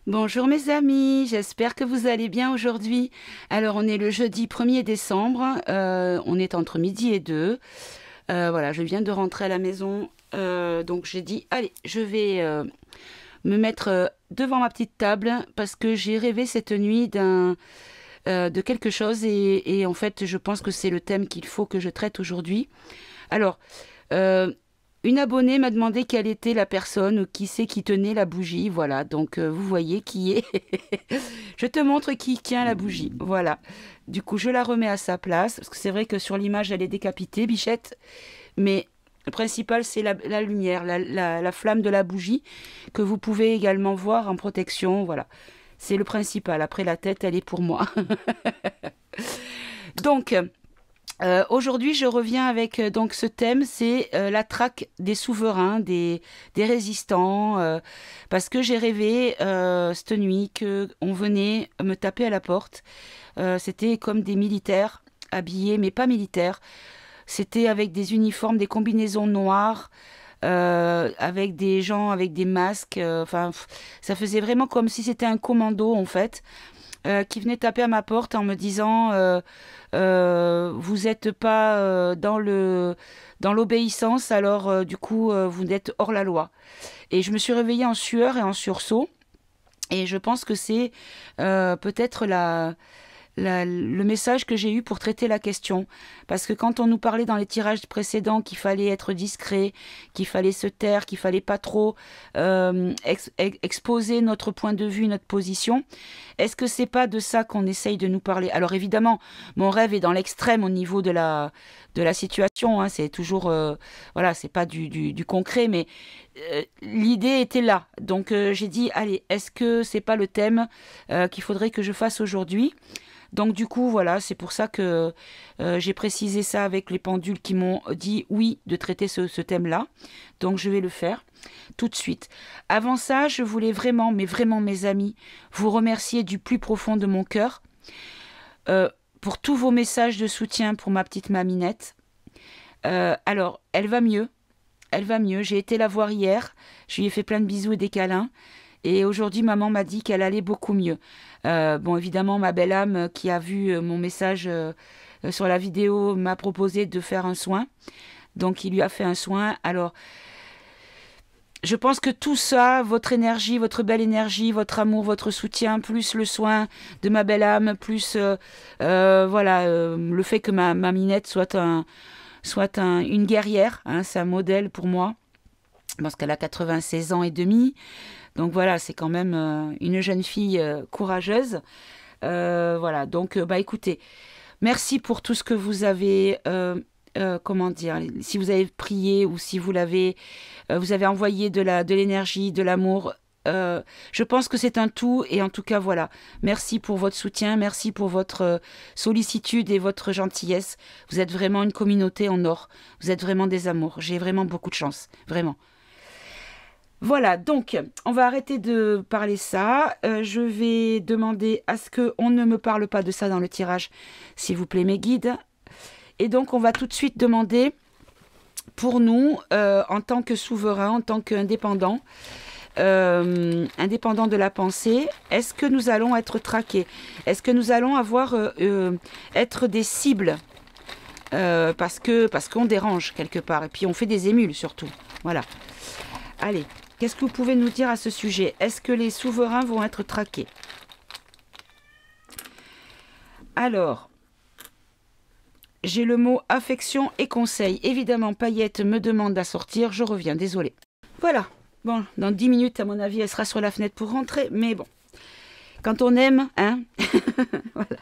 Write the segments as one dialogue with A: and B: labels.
A: Bonjour mes amis, j'espère que vous allez bien aujourd'hui. Alors on est le jeudi 1er décembre, on est entre midi et 2. Voilà, je viens de rentrer à la maison, donc j'ai dit allez, je vais me mettre devant ma petite table parce que j'ai rêvé cette nuit de quelque chose et en fait je pense que c'est le thème qu'il faut que je traite aujourd'hui. Alors, euh, une abonnée m'a demandé quelle était la personne, qui c'est qui tenait la bougie. Voilà, donc vous voyez qui est. Je te montre qui tient la bougie. Voilà. Du coup, je la remets à sa place. Parce que c'est vrai que sur l'image, elle est décapitée, Bichette. Mais le principal, c'est la lumière, la flamme de la bougie, que vous pouvez également voir en protection. Voilà. C'est le principal. Après, la tête, elle est pour moi. Donc, aujourd'hui, je reviens avec donc ce thème, c'est la traque des souverains, des résistants, parce que j'ai rêvé cette nuit que on venait me taper à la porte. C'était comme des militaires habillés, mais pas militaires. C'était avec des uniformes, des combinaisons noires, avec des gens avec des masques. Enfin, ça faisait vraiment comme si c'était un commando en fait qui venait taper à ma porte en me disant vous n'êtes pas dans l'obéissance, alors du coup vous êtes hors la loi. Et je me suis réveillée en sueur et en sursaut. Et je pense que c'est peut-être le message que j'ai eu pour traiter la question. Parce que quand on nous parlait dans les tirages précédents qu'il fallait être discret, qu'il fallait se taire, qu'il fallait pas trop exposer notre point de vue, notre position, est-ce que c'est pas de ça qu'on essaye de nous parler? Alors évidemment, mon rêve est dans l'extrême au niveau de la situation, hein, c'est toujours, voilà, c'est pas du concret, mais l'idée était là. Donc j'ai dit, allez, est-ce que c'est pas le thème qu'il faudrait que je fasse aujourd'hui? Donc du coup, voilà, c'est pour ça que j'ai précisé ça avec les pendules qui m'ont dit oui de traiter ce thème-là. Donc je vais le faire tout de suite. Avant ça, je voulais vraiment, mais vraiment mes amis, vous remercier du plus profond de mon cœur pour tous vos messages de soutien pour ma petite maminette. Alors, elle va mieux. Elle va mieux. J'ai été la voir hier. Je lui ai fait plein de bisous et des câlins. Et aujourd'hui, maman m'a dit qu'elle allait beaucoup mieux. Bon, évidemment, ma belle âme qui a vu mon message sur la vidéo m'a proposé de faire un soin. Donc, il lui a fait un soin. Alors, je pense que tout ça, votre énergie, votre belle énergie, votre amour, votre soutien, plus le soin de ma belle âme, plus voilà, le fait que ma Minette soit une guerrière, hein, c'est un modèle pour moi, parce qu'elle a 96 ans et demi. Donc voilà, c'est quand même une jeune fille courageuse. Voilà, donc bah écoutez, merci pour tout ce que vous avez, comment dire, si vous avez prié ou si vous avez envoyé de l'énergie, de l'amour. Je pense que c'est un tout et en tout cas voilà, merci pour votre soutien, merci pour votre sollicitude et votre gentillesse. Vous êtes vraiment une communauté en or, vous êtes vraiment des amours, j'ai vraiment beaucoup de chance, vraiment. Voilà, donc on va arrêter de parler ça. Je vais demander à ce qu'on ne me parle pas de ça dans le tirage, s'il vous plaît, mes guides. Et donc on va tout de suite demander pour nous, en tant que souverain, en tant qu'indépendant, indépendant de la pensée, est-ce que nous allons être traqués? Est-ce que nous allons être des cibles parce qu'on dérange quelque part et puis on fait des émules surtout. Voilà. Allez. Qu'est-ce que vous pouvez nous dire à ce sujet? Est-ce que les souverains vont être traqués? Alors, j'ai le mot affection et conseil. Évidemment, Paillette me demande à sortir. Je reviens, désolée. Voilà. Bon, dans 10 minutes, à mon avis, elle sera sur la fenêtre pour rentrer. Mais bon, quand on aime, hein. Voilà.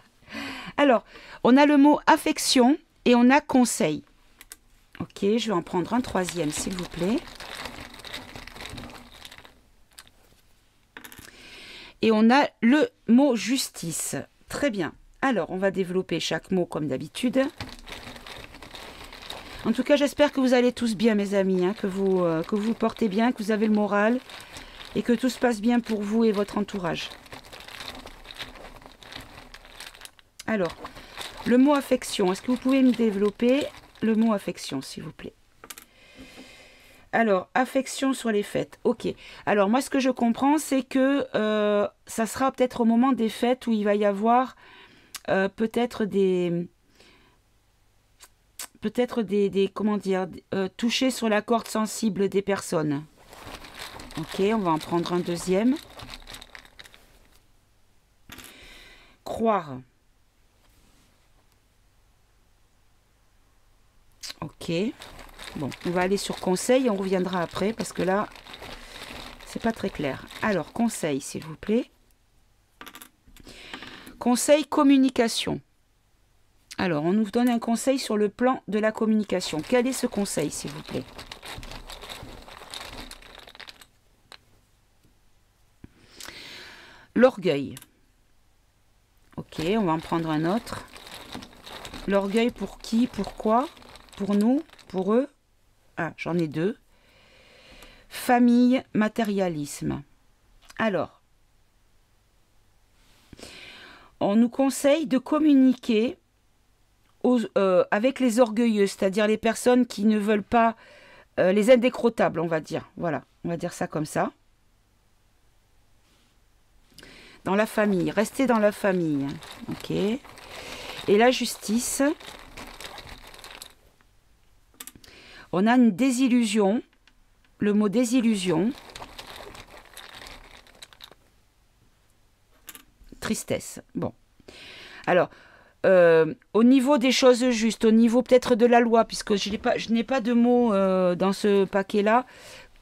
A: Alors, on a le mot affection et on a conseil. Ok, je vais en prendre un troisième, s'il vous plaît. Et on a le mot justice. Très bien. Alors, on va développer chaque mot comme d'habitude. En tout cas, j'espère que vous allez tous bien, mes amis, hein, que vous portez bien, que vous avez le moral et que tout se passe bien pour vous et votre entourage. Alors, le mot affection. Est-ce que vous pouvez me développer le mot affection, s'il vous plaît? Alors, affection sur les fêtes. Ok. Alors, moi, ce que je comprends, c'est que ça sera peut-être au moment des fêtes où il va y avoir peut-être comment dire, toucher sur la corde sensible des personnes. Ok, on va en prendre un deuxième. Croire. Ok. Bon, on va aller sur conseil et on reviendra après parce que là, c'est pas très clair. Alors, conseil, s'il vous plaît. Conseil communication. Alors, on nous donne un conseil sur le plan de la communication. Quel est ce conseil, s'il vous plaît? L'orgueil. Ok, on va en prendre un autre. L'orgueil pour qui? Pourquoi? Pour nous? Pour eux? Ah, j'en ai deux. Famille, matérialisme. Alors, on nous conseille de communiquer avec les orgueilleux, c'est-à-dire les personnes qui ne veulent pas, les indécrottables, on va dire. Voilà, on va dire ça comme ça. Dans la famille, rester dans la famille. Ok. Et la justice, on a une désillusion, le mot désillusion, tristesse. Bon. Alors, au niveau des choses justes, au niveau peut-être de la loi, puisque je n'ai pas de mots dans ce paquet-là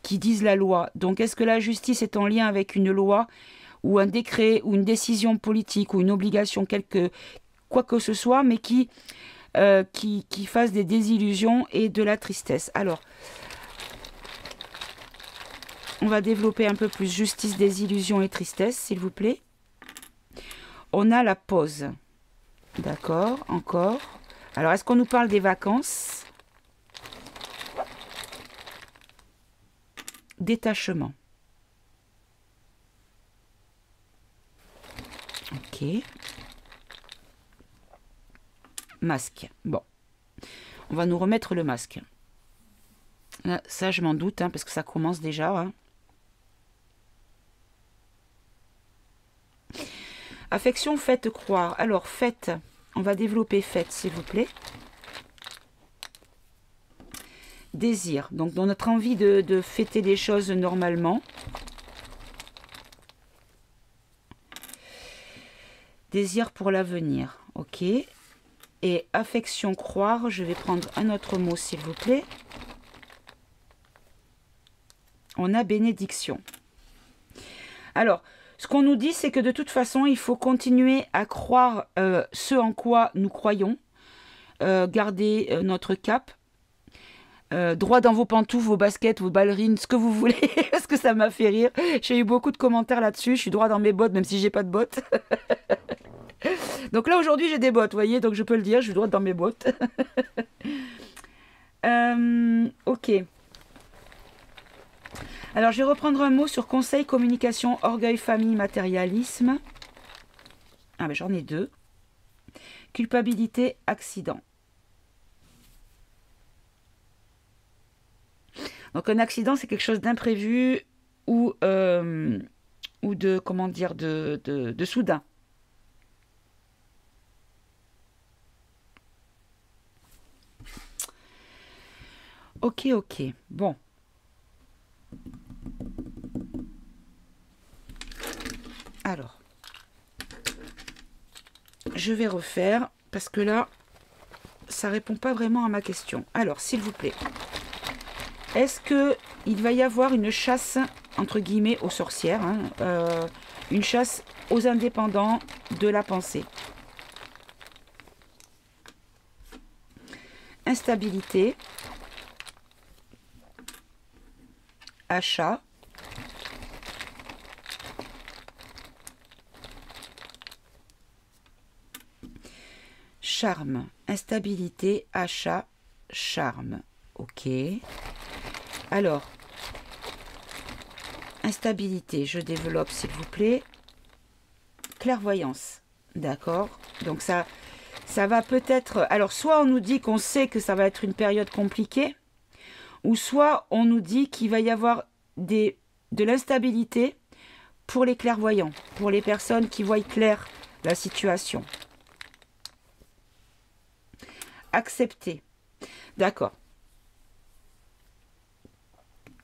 A: qui disent la loi. Donc, est-ce que la justice est en lien avec une loi ou un décret ou une décision politique ou une obligation quoi que ce soit, mais qui fasse des désillusions et de la tristesse. Alors, on va développer un peu plus justice, désillusion et tristesse, s'il vous plaît. On a la pause. D'accord, encore. Alors, est-ce qu'on nous parle des vacances? Détachement. Ok. Masque. Bon. On va nous remettre le masque. Là, ça, je m'en doute, hein, parce que ça commence déjà. Hein. Affection, faites croire. Alors, faites. On va développer faites, s'il vous plaît. Désir. Donc, dans notre envie de fêter les choses normalement. Désir pour l'avenir. Ok. Et affection, croire. Je vais prendre un autre mot, s'il vous plaît. On a bénédiction. Alors, ce qu'on nous dit, c'est que de toute façon, il faut continuer à croire ce en quoi nous croyons. Garder notre cap. Droit dans vos pantoufles, vos baskets, vos ballerines, ce que vous voulez. Parce que ça m'a fait rire. J'ai eu beaucoup de commentaires là-dessus. Je suis droit dans mes bottes, même si j'ai pas de bottes. Donc là, aujourd'hui, j'ai des bottes, vous voyez. Donc je peux le dire, je suis droite dans mes bottes. Ok. Alors, je vais reprendre un mot sur conseil, communication, orgueil, famille, matérialisme. Ah ben, j'en ai deux. Culpabilité, accident. Donc, un accident, c'est quelque chose d'imprévu ou de, comment dire, de soudain. Ok, ok. Bon. Alors, je vais refaire parce que là, ça répond pas vraiment à ma question. Alors, s'il vous plaît, est-ce que il va y avoir une chasse, entre guillemets, aux sorcières, hein, une chasse aux indépendants de la pensée? Instabilité, achat, charme, instabilité, achat, charme. Ok. Alors, instabilité, je développe s'il vous plaît. Clairvoyance. D'accord. Donc ça va peut-être... Alors, soit on nous dit qu'on sait que ça va être une période compliquée, ou soit on nous dit qu'il va y avoir de l'instabilité pour les clairvoyants, pour les personnes qui voient clair la situation. Accepter. D'accord.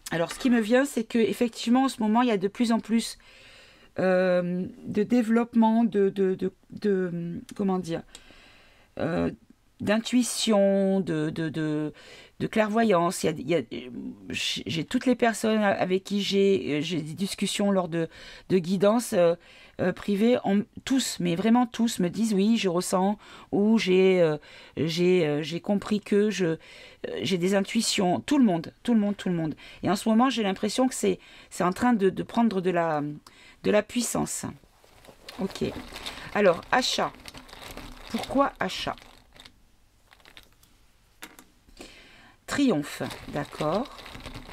A: Alors, ce qui me vient, c'est que effectivement, en ce moment, il y a de plus en plus de développement, comment dire, d'intuition, de clairvoyance. J'ai toutes les personnes avec qui j'ai des discussions lors de guidance privée, tous, mais vraiment tous, me disent oui, je ressens, ou j'ai compris que j'ai des intuitions. Tout le monde. Et en ce moment, j'ai l'impression que c'est en train de prendre de la puissance. Ok. Alors, achat. Pourquoi achat? Triomphe, d'accord.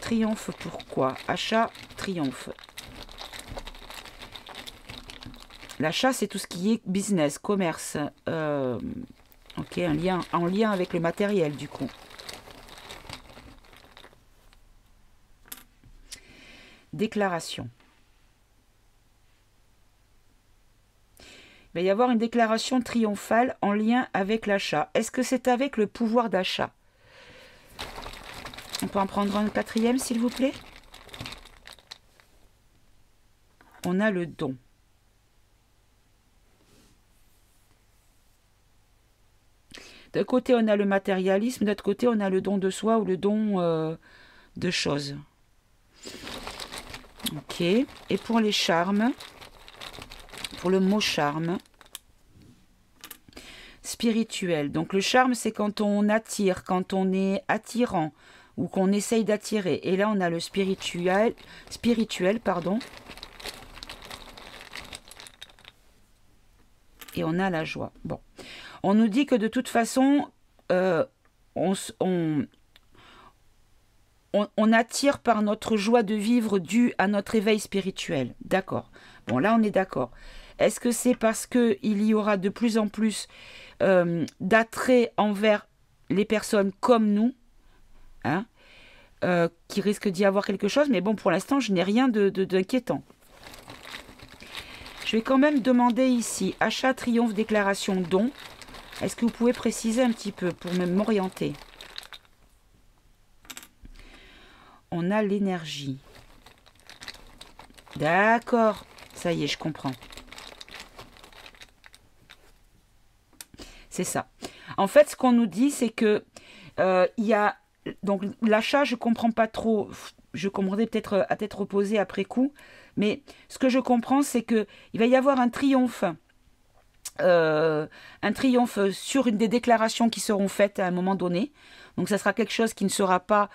A: Triomphe, pourquoi? Achat, triomphe. L'achat, c'est tout ce qui est business, commerce. Ok, en lien avec le matériel, du coup. Déclaration. Il va y avoir une déclaration triomphale en lien avec l'achat. Est-ce que c'est avec le pouvoir d'achat? On peut en prendre un quatrième, s'il vous plaît? On a le don. D'un côté, on a le matérialisme, de l'autre côté, on a le don de soi ou le don de choses. Ok. Et pour les charmes, pour le mot charme, spirituel. Donc le charme, c'est quand on attire, quand on est attirant ou qu'on essaye d'attirer. Et là, on a le spirituel, pardon. Et on a la joie. Bon. On nous dit que de toute façon, on attire par notre joie de vivre due à notre éveil spirituel. D'accord. Bon, là, on est d'accord. Est-ce que c'est parce qu'il y aura de plus en plus d'attrait envers les personnes comme nous, hein, qui risque d'y avoir quelque chose? Mais bon, pour l'instant, je n'ai rien d'inquiétant. Je vais quand même demander ici, achat, triomphe, déclaration, don. Est-ce que vous pouvez préciser un petit peu pour m'orienter? On a l'énergie. D'accord. Ça y est, je comprends. C'est ça. En fait, ce qu'on nous dit, c'est que il y a... Donc, l'achat, je ne comprends pas trop. Je comprendrai peut-être à tête reposée après coup. Mais ce que je comprends, c'est qu'il va y avoir un triomphe. Sur une des déclarations qui seront faites à un moment donné. Donc, ça sera quelque chose qui ne sera pas...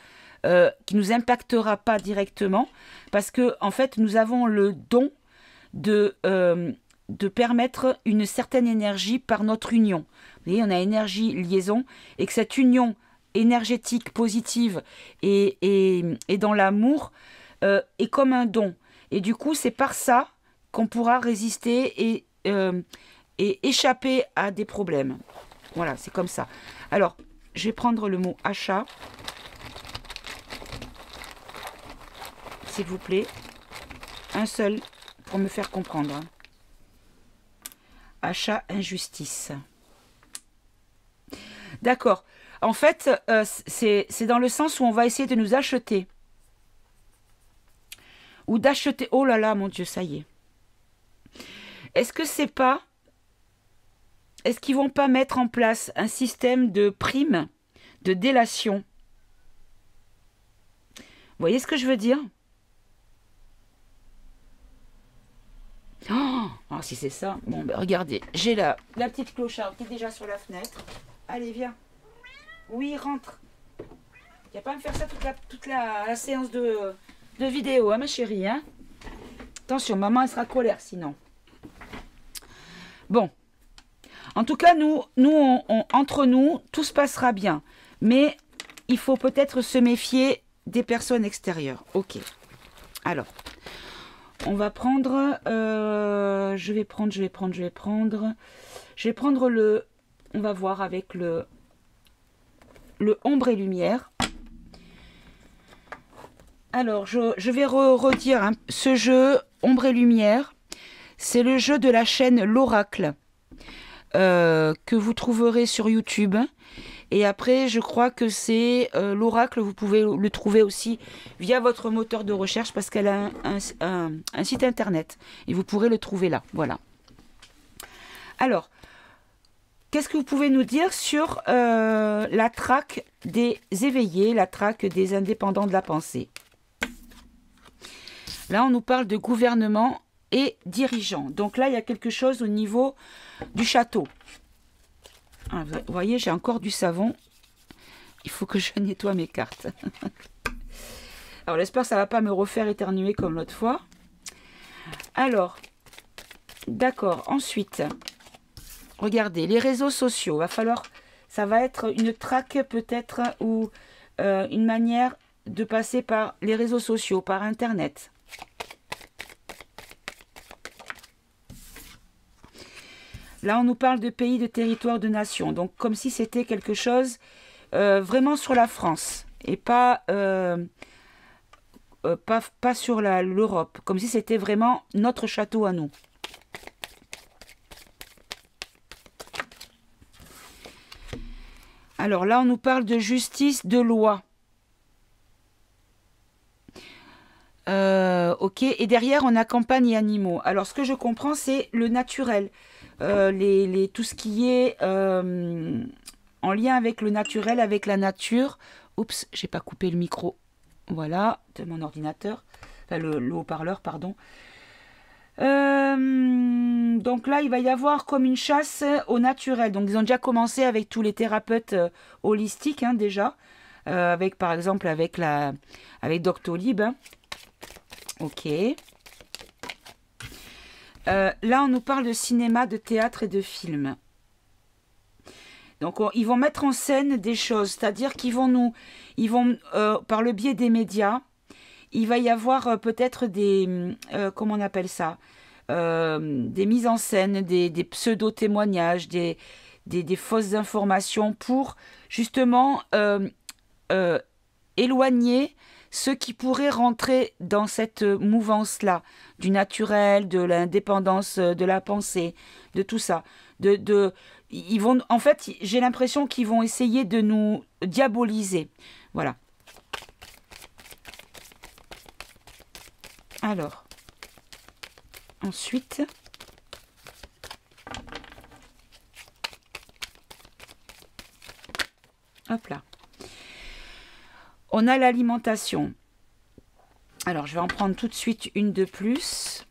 A: qui nous impactera pas directement. Parce que, en fait, nous avons le don de permettre une certaine énergie par notre union. Vous voyez, on a énergie, liaison, et que cette union énergétique positive et dans l'amour est comme un don. Et du coup, c'est par ça qu'on pourra résister et échapper à des problèmes. Voilà, c'est comme ça. Alors, je vais prendre le mot achat. S'il vous plaît. Un seul pour me faire comprendre. Achat, injustice. D'accord. En fait, c'est dans le sens où on va essayer de nous acheter. Ou d'acheter... Oh là là, mon Dieu, ça y est. Est-ce que c'est pas... Est-ce qu'ils vont pas mettre en place un système de primes, de délation? Vous voyez ce que je veux dire? Oh, si c'est ça. Bon, ben regardez. J'ai la petite clocharde qui est déjà sur la fenêtre. Allez, viens. Oui, rentre. Il n'y a pas à me faire ça toute la séance de vidéo, hein, ma chérie. Hein. Attention, maman, elle sera colère sinon. Bon. En tout cas, nous entre nous, tout se passera bien. Mais il faut peut-être se méfier des personnes extérieures. Ok. Alors, on va prendre... je vais prendre le... On va voir avec le ombre et lumière. Alors, je vais redire, hein, ce jeu, Ombre et Lumière, c'est le jeu de la chaîne L'Oracle, que vous trouverez sur YouTube. Et après, je crois que c'est l'Oracle, vous pouvez le trouver aussi via votre moteur de recherche parce qu'elle a un site internet. Et vous pourrez le trouver là, voilà. Alors, qu'est-ce que vous pouvez nous dire sur la traque des éveillés, la traque des indépendants de la pensée? Là, on nous parle de gouvernement et dirigeants. Donc là, il y a quelque chose au niveau du château. Ah, vous voyez, j'ai encore du savon. Il faut que je nettoie mes cartes. Alors, j'espère que ça ne va pas me refaire éternuer comme l'autre fois. Alors, d'accord. Ensuite, regardez, les réseaux sociaux. Ça va être une traque peut-être ou une manière de passer par les réseaux sociaux, par Internet. Là, on nous parle de pays, de territoire, de nation. Donc, comme si c'était quelque chose vraiment sur la France et pas sur l'Europe. Comme si c'était vraiment notre château à nous. Alors là, on nous parle de justice, de loi. Ok, et derrière, on a campagne et animaux. Alors, ce que je comprends, c'est le naturel. Tout ce qui est en lien avec le naturel, avec la nature. Oups, j'ai pas coupé le micro. Voilà, de mon ordinateur. Enfin, le haut-parleur, pardon. Donc là, il va y avoir comme une chasse au naturel. Donc, ils ont déjà commencé avec tous les thérapeutes holistiques, hein, déjà. Avec, par exemple, avec Doctolib. Hein. Ok. Là, on nous parle de cinéma, de théâtre et de film. Donc, ils vont mettre en scène des choses, c'est-à-dire qu'ils vont par le biais des médias, il va y avoir peut-être des, comment on appelle ça, des mises en scène, des pseudo-témoignages, des fausses informations pour justement éloigner ceux qui pourraient rentrer dans cette mouvance-là, du naturel, de l'indépendance de la pensée, de tout ça. Ils vont, en fait, j'ai l'impression qu'ils vont essayer de nous diaboliser. Voilà. Alors, ensuite, hop là. On a l'alimentation. Alors, je vais en prendre tout de suite une de plus.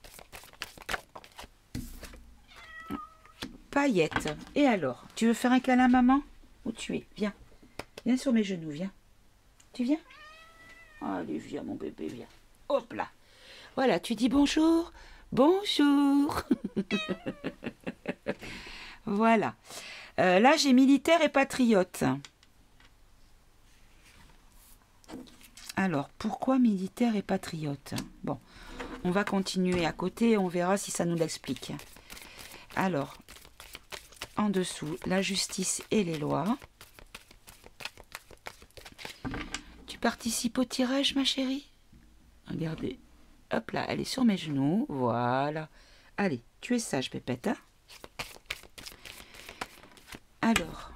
A: Paillettes. Et alors, tu veux faire un câlin, maman? Où tu es? Viens. Viens sur mes genoux, viens. Tu viens? Allez, viens, mon bébé, viens. Hop là. Voilà, tu dis bonjour. Bonjour. Voilà. Là, j'ai militaire et patriote. Alors, pourquoi militaire et patriote? Bon, on va continuer à côté, on verra si ça nous l'explique. Alors, en dessous, la justice et les lois. Tu participes au tirage, ma chérie? Regardez. Hop là, elle est sur mes genoux. Voilà. Allez, tu es sage, pépette. Hein? Alors...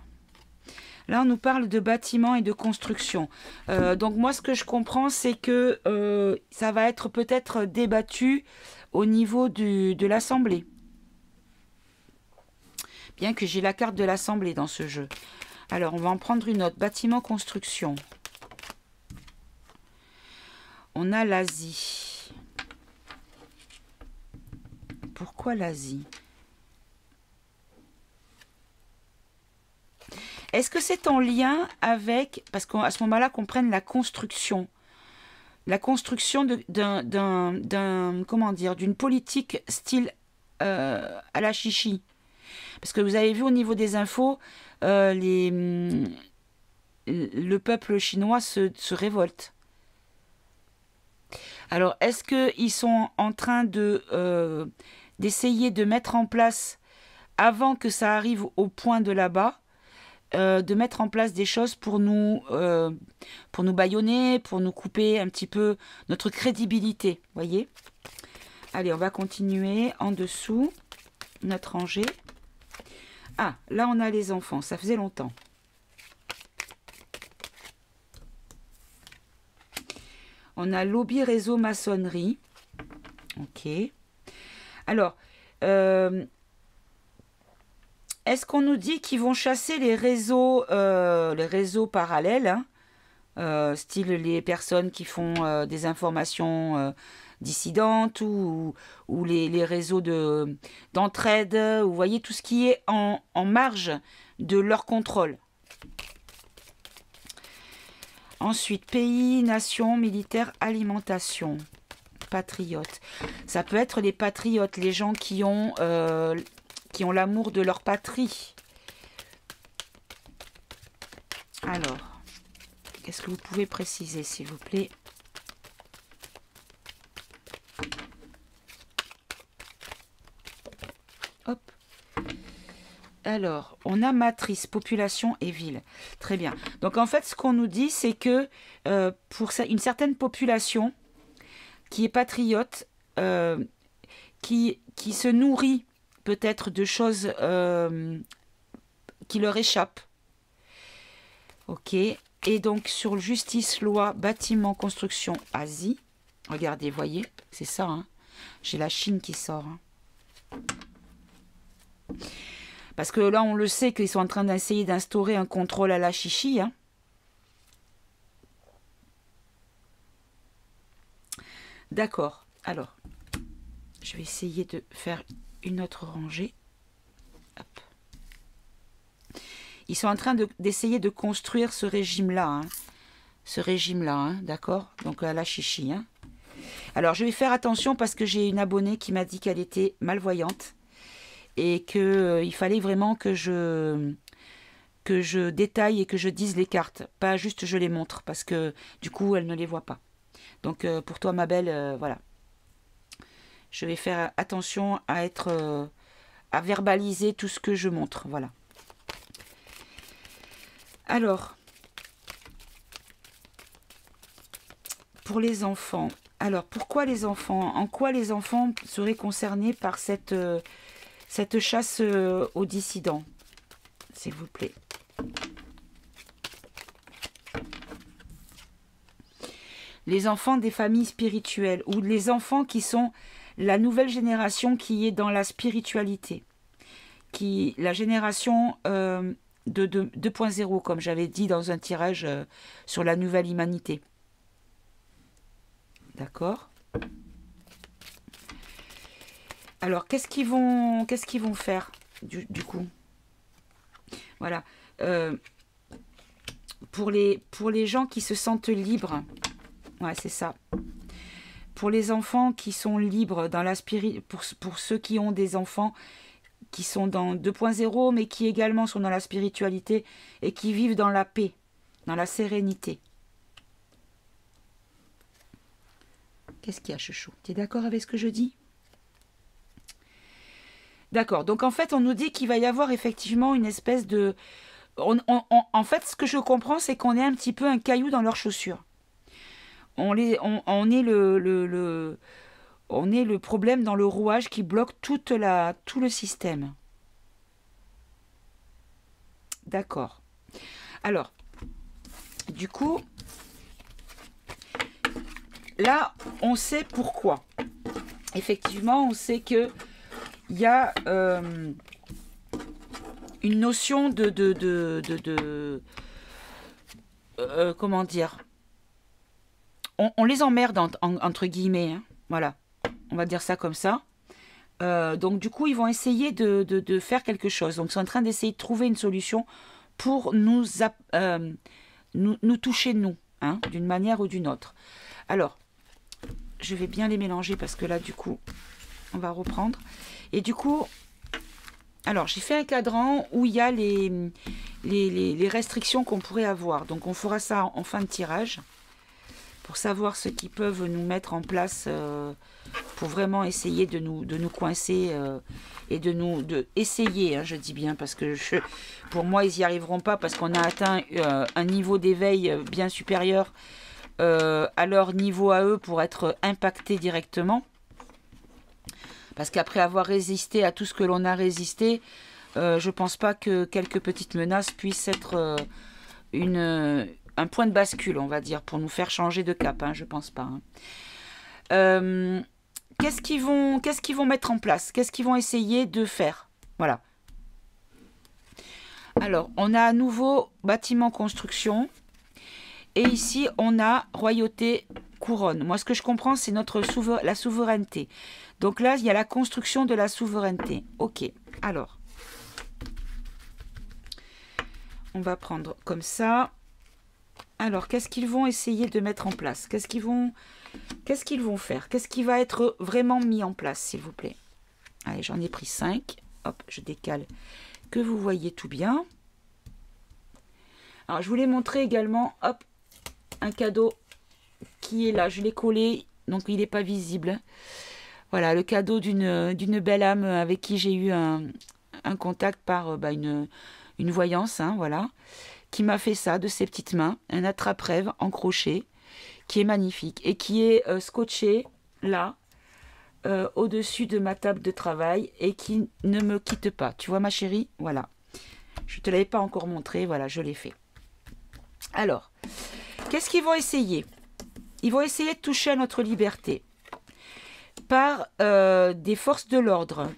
A: Là, on nous parle de bâtiments et de construction. Donc, moi, ce que je comprends, c'est que ça va être peut-être débattu au niveau de l'Assemblée. Bien que j'ai la carte de l'Assemblée dans ce jeu. Alors, on va en prendre une autre. Bâtiment, construction. On a l'Asie. Pourquoi l'Asie ? Est-ce que c'est en lien avec, parce qu'à ce moment-là, qu'on prenne la construction comment dire, d'une politique style à la chichi. Parce que vous avez vu au niveau des infos, le peuple chinois se révolte. Alors, est-ce qu'ils sont en train d'essayer de mettre en place, avant que ça arrive au point de là-bas, de mettre en place des choses pour nous bâillonner, pour nous couper un petit peu notre crédibilité, voyez. Allez, on va continuer en dessous, notre rangée. Ah, là on a les enfants, ça faisait longtemps. On a lobby réseau maçonnerie. Ok. Alors, est-ce qu'on nous dit qu'ils vont chasser les réseaux parallèles, hein, style les personnes qui font des informations dissidentes ou les réseaux d'entraide, vous voyez, tout ce qui est en marge de leur contrôle. Ensuite, pays, nation, militaire, alimentation, patriotes. Ça peut être les patriotes, les gens qui ont l'amour de leur patrie. Alors, qu'est-ce que vous pouvez préciser, s'il vous plaît? Hop. Alors, on a matrice, population et ville. Très bien. Donc, en fait, ce qu'on nous dit, c'est que pour une certaine population qui est patriote, qui se nourrit peut-être de choses qui leur échappent. Ok. Et donc, sur justice, loi, bâtiment, construction, Asie. Regardez, voyez, c'est ça. Hein. J'ai la Chine qui sort. Hein. Parce que là, on le sait qu'ils sont en train d'essayer d'instaurer un contrôle à la chichi. Hein. D'accord. Alors, je vais essayer de faire une autre rangée. Hop. Ils sont en train d'essayer de construire ce régime-là. Hein. Ce régime-là, hein, d'accord? Donc, à la chichi. Hein. Alors, je vais faire attention parce que j'ai une abonnée qui m'a dit qu'elle était malvoyante. Et qu'il fallait vraiment que je détaille et que je dise les cartes. Pas juste je les montre, parce que du coup, elle ne les voit pas. Donc, pour toi, ma belle, voilà. Je vais faire attention à à verbaliser tout ce que je montre. Voilà. Alors, pour les enfants. Alors, pourquoi les enfants? En quoi les enfants seraient concernés par cette chasse aux dissidents, s'il vous plaît. Les enfants des familles spirituelles ou les enfants qui sont la nouvelle génération qui est dans la spiritualité, la génération de 2.0, comme j'avais dit dans un tirage sur la nouvelle humanité. D'accord ? Alors, qu'est-ce qu'ils vont faire du coup? Voilà. Pour les gens qui se sentent libres, ouais, c'est ça. Pour les enfants qui sont libres dans la pour ceux qui ont des enfants qui sont dans 2.0, mais qui également sont dans la spiritualité et qui vivent dans la paix, dans la sérénité. Qu'est-ce qu'il y a, chouchou? Tu es d'accord avec ce que je dis? D'accord, donc en fait, on nous dit qu'il va y avoir effectivement une espèce de... En fait, ce que je comprends, c'est qu'on est un petit peu un caillou dans leurs chaussures. On est le problème dans le rouage qui bloque tout le système. D'accord. Alors, du coup, là, on sait pourquoi. Effectivement, on sait que il y a une notion comment dire, on les emmerde entre guillemets, hein, voilà, on va dire ça comme ça. Donc du coup, ils vont essayer de faire quelque chose. Donc ils sont en train d'essayer de trouver une solution pour nous toucher, nous, hein, d'une manière ou d'une autre. Alors, je vais bien les mélanger parce que là, du coup, on va reprendre. Et du coup, alors j'ai fait un cadran où il y a les restrictions qu'on pourrait avoir. Donc on fera ça en fin de tirage pour savoir ce qu'ils peuvent nous mettre en place pour vraiment essayer de nous coincer et essayer, hein, je dis bien, parce que pour moi, ils n'y arriveront pas parce qu'on a atteint un niveau d'éveil bien supérieur à leur niveau à eux pour être impactés directement. Parce qu'après avoir résisté à tout ce que l'on a résisté, je pense pas que quelques petites menaces puissent être un point de bascule, on va dire, pour nous faire changer de cap, hein, je pense pas. Hein. Qu'est-ce qu'ils vont mettre en place? Qu'est-ce qu'ils vont essayer de faire? Voilà. Alors, on a à nouveau bâtiment construction. Et ici, on a royauté couronne. Moi, ce que je comprends, c'est la souveraineté. Donc là, il y a la construction de la souveraineté. Ok, alors. On va prendre comme ça. Alors, qu'est-ce qu'ils vont essayer de mettre en place? Qu'est-ce qu'ils vont faire? Qu'est-ce qui va être vraiment mis en place, s'il vous plaît? Allez, j'en ai pris 5. Hop, je décale, que vous voyez tout bien. Alors, je voulais montrer également, hop, un cadeau qui est là. Je l'ai collé, donc il n'est pas visible. Voilà, le cadeau d'une belle âme avec qui j'ai eu un contact par une voyance, hein, voilà, qui m'a fait ça de ses petites mains, un attrape-rêve en crochet, qui est magnifique et qui est scotché là, au-dessus de ma table de travail et qui ne me quitte pas. Tu vois ma chérie? Voilà. Je ne te l'avais pas encore montré, voilà, je l'ai fait. Alors, qu'est-ce qu'ils vont essayer? Ils vont essayer de toucher à notre liberté par des forces de l'ordre,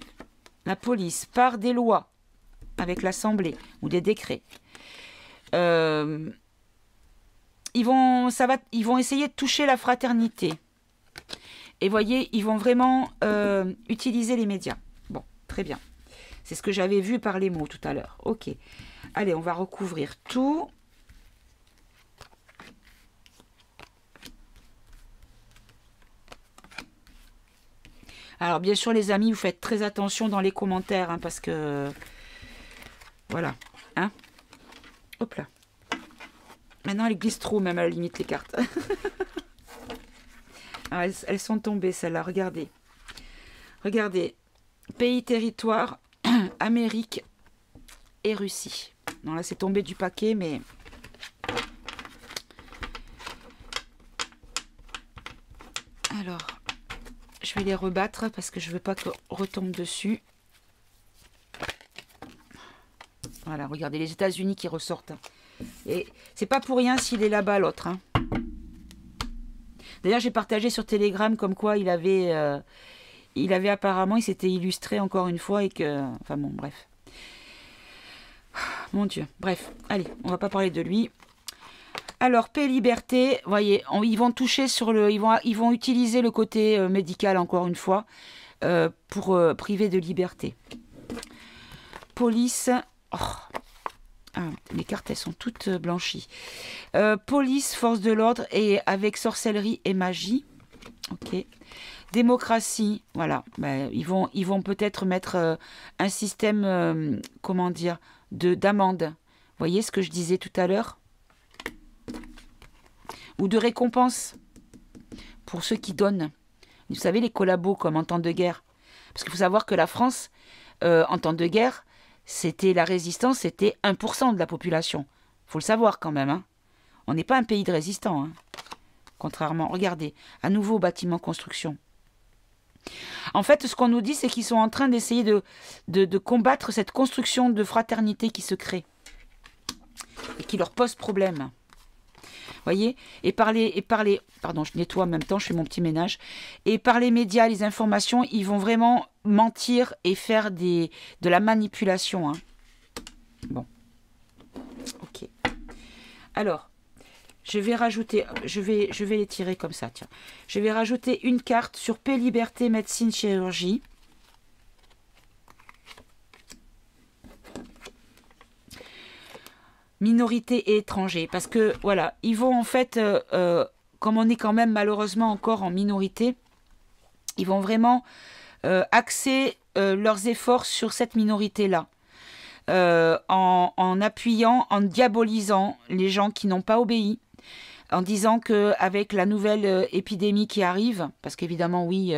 A: la police, par des lois, avec l'Assemblée ou des décrets. Ils vont essayer de toucher la fraternité. Et voyez, ils vont vraiment utiliser les médias. Bon, très bien. C'est ce que j'avais vu par les mots tout à l'heure. Ok. Allez, on va recouvrir tout. Alors, bien sûr, les amis, vous faites très attention dans les commentaires, hein, parce que... Voilà. Hein? Hop là. Maintenant, elles glissent trop, même à la limite, les cartes. Ah, elles sont tombées, celles-là. Regardez. Regardez. Pays, territoire, Amérique et Russie. Non, là, c'est tombé du paquet, mais... Alors, je vais les rebattre parce que je ne veux pas que retombe dessus. Voilà, regardez, les États-Unis qui ressortent. Et c'est pas pour rien s'il est là-bas, l'autre. Hein. D'ailleurs, j'ai partagé sur Telegram comme quoi il avait apparemment, il s'était illustré encore une fois et que... Enfin bon, bref. Mon Dieu. Bref, allez, on va pas parler de lui. Alors, paix, liberté, voyez, ils vont toucher sur le... Ils vont utiliser le côté médical, encore une fois, pour priver de liberté. Police... Oh. Ah, mes cartes, elles sont toutes blanchies. Police, force de l'ordre, et avec sorcellerie et magie. Ok. Démocratie, voilà. Ben, ils vont peut-être mettre un système, comment dire, d'amende. Vous voyez ce que je disais tout à l'heure? Ou de récompense pour ceux qui donnent. Vous savez, les collabos comme en temps de guerre. Parce qu'il faut savoir que la France, en temps de guerre, la résistance, c'était 1% de la population. Il faut le savoir quand même. Hein. On n'est pas un pays de résistants. Hein. Contrairement, regardez, à nouveau bâtiment construction. En fait, ce qu'on nous dit, c'est qu'ils sont en train d'essayer de combattre cette construction de fraternité qui se crée. Et qui leur pose problème. Voyez, pardon, je nettoie en même temps, je fais mon petit ménage. Et par les médias, les informations, ils vont vraiment mentir et faire de la manipulation. Hein. Bon. Ok. Alors, je vais rajouter, je vais les tirer comme ça, tiens. Je vais rajouter une carte sur paix, liberté, médecine, chirurgie. Minorité et étrangers, parce que voilà, ils vont en fait, comme on est quand même malheureusement encore en minorité, ils vont vraiment axer leurs efforts sur cette minorité-là, en appuyant, en diabolisant les gens qui n'ont pas obéi, en disant qu'avec la nouvelle épidémie qui arrive, parce qu'évidemment, oui,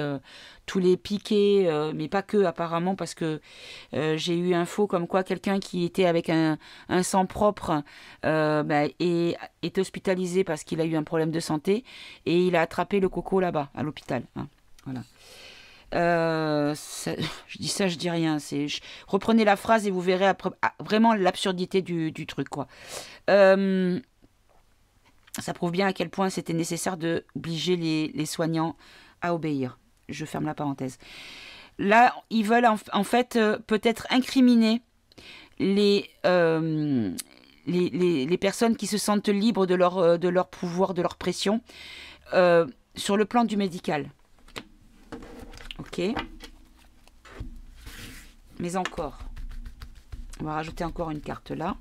A: tous les piquets, mais pas que apparemment, parce que j'ai eu info comme quoi quelqu'un qui était avec un sang propre est hospitalisé parce qu'il a eu un problème de santé et il a attrapé le coco là-bas, à l'hôpital. Hein. Voilà. Je dis ça, je dis rien. Reprenez la phrase et vous verrez après, vraiment l'absurdité du truc, quoi. Ça prouve bien à quel point c'était nécessaire d'obliger les soignants à obéir. Je ferme la parenthèse. Là, ils veulent en fait peut-être incriminer les personnes qui se sentent libres de leur pouvoir, de leur pression, sur le plan du médical. Ok. Mais encore. On va rajouter encore une carte là.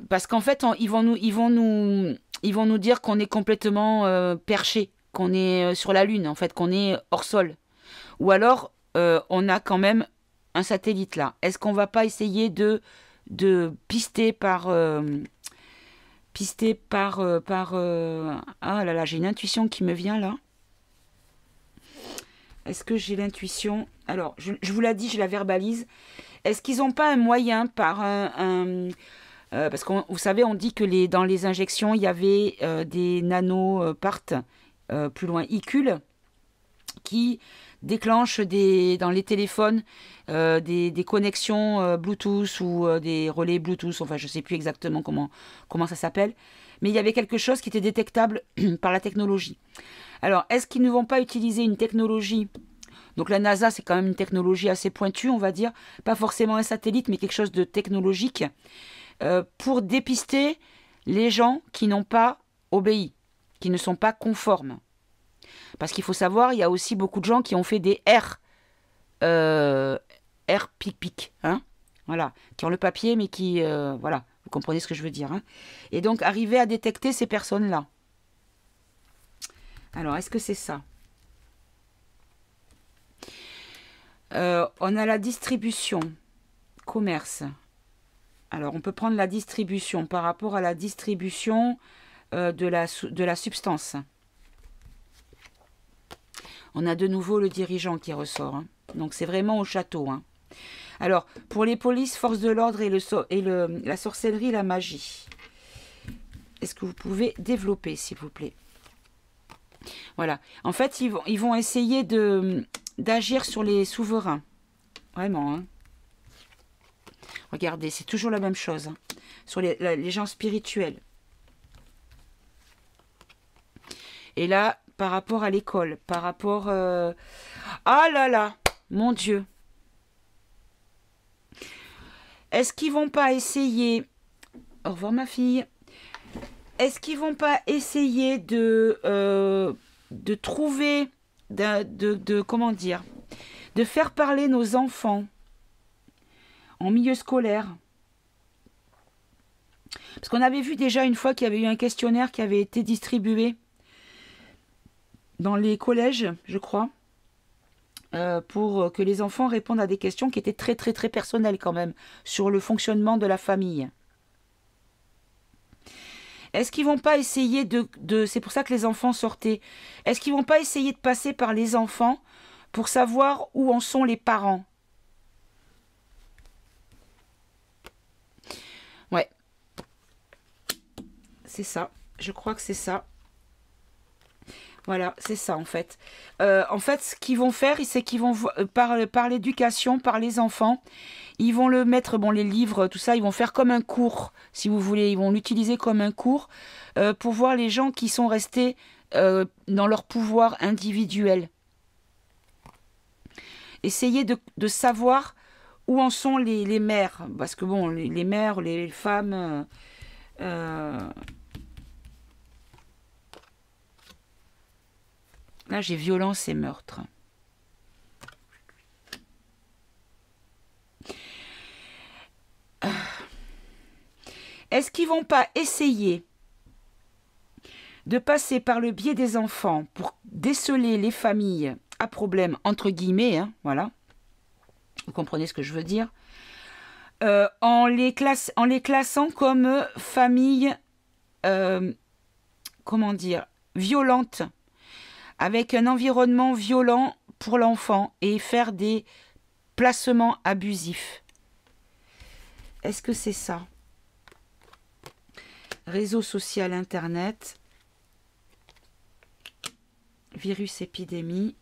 A: Parce qu'en fait, ils vont nous dire qu'on est complètement perché, qu'on est sur la Lune, en fait, qu'on est hors sol. Ou alors, on a quand même un satellite là. Est-ce qu'on va pas essayer de pister par... ah là là, j'ai une intuition qui me vient là. Est-ce que j'ai l'intuition? Alors, je vous l'ai dit, je la verbalise. Est-ce qu'ils n'ont pas un moyen par parce que vous savez, on dit que dans les injections, il y avait des nanoparts, plus loin, icules, qui déclenchent dans les téléphones des connexions Bluetooth ou des relais Bluetooth. Enfin, je ne sais plus exactement comment ça s'appelle. Mais il y avait quelque chose qui était détectable par la technologie. Alors, est-ce qu'ils ne vont pas utiliser une technologie? Donc la NASA, c'est quand même une technologie assez pointue, on va dire. Pas forcément un satellite, mais quelque chose de technologique. Pour dépister les gens qui n'ont pas obéi, qui ne sont pas conformes. Parce qu'il faut savoir, il y a aussi beaucoup de gens qui ont fait des R pic, hein, voilà, qui ont le papier, mais qui, voilà, vous comprenez ce que je veux dire. Hein. Et donc, arriver à détecter ces personnes-là. Alors, est-ce que c'est ça? On a la distribution, commerce. Alors, on peut prendre la distribution par rapport à la distribution de la substance. On a de nouveau le dirigeant qui ressort. Hein. Donc, c'est vraiment au château. Hein. Alors, pour les polices, forces de l'ordre et la sorcellerie, la magie. Est-ce que vous pouvez développer, s'il vous plaît? Voilà. En fait, ils vont essayer d'agir sur les souverains. Vraiment. Hein. Regardez, c'est toujours la même chose. Hein. Sur les gens spirituels. Et là, par rapport à l'école, par rapport... Ah là là, mon Dieu. Est-ce qu'ils vont pas essayer... Au revoir ma fille. Est-ce qu'ils vont pas essayer de trouver... comment dire, de faire parler nos enfants en milieu scolaire. Parce qu'on avait vu déjà une fois qu'il y avait eu un questionnaire qui avait été distribué dans les collèges, je crois, pour que les enfants répondent à des questions qui étaient très très très personnelles quand même, sur le fonctionnement de la famille. Est-ce qu'ils vont pas essayer c'est pour ça que les enfants sortaient. Est-ce qu'ils vont pas essayer de passer par les enfants pour savoir où en sont les parents? Ouais. C'est ça. Je crois que c'est ça. Voilà, c'est ça en fait. En fait, ce qu'ils vont faire, c'est qu'ils vont, par l'éducation, par les enfants, ils vont le mettre, bon, les livres, tout ça, ils vont faire comme un cours, si vous voulez. Ils vont l'utiliser comme un cours pour voir les gens qui sont restés dans leur pouvoir individuel. Essayez de savoir où en sont les mères. Parce que bon, les mères, les femmes... Là, j'ai violence et meurtre. Est-ce qu'ils vont pas essayer de passer par le biais des enfants pour déceler les familles à problème, entre guillemets, hein, voilà. Vous comprenez ce que je veux dire. En les classant comme famille, comment dire, violente, avec un environnement violent pour l'enfant et faire des placements abusifs. Est-ce que c'est ça? Réseau social, internet, virus, épidémie.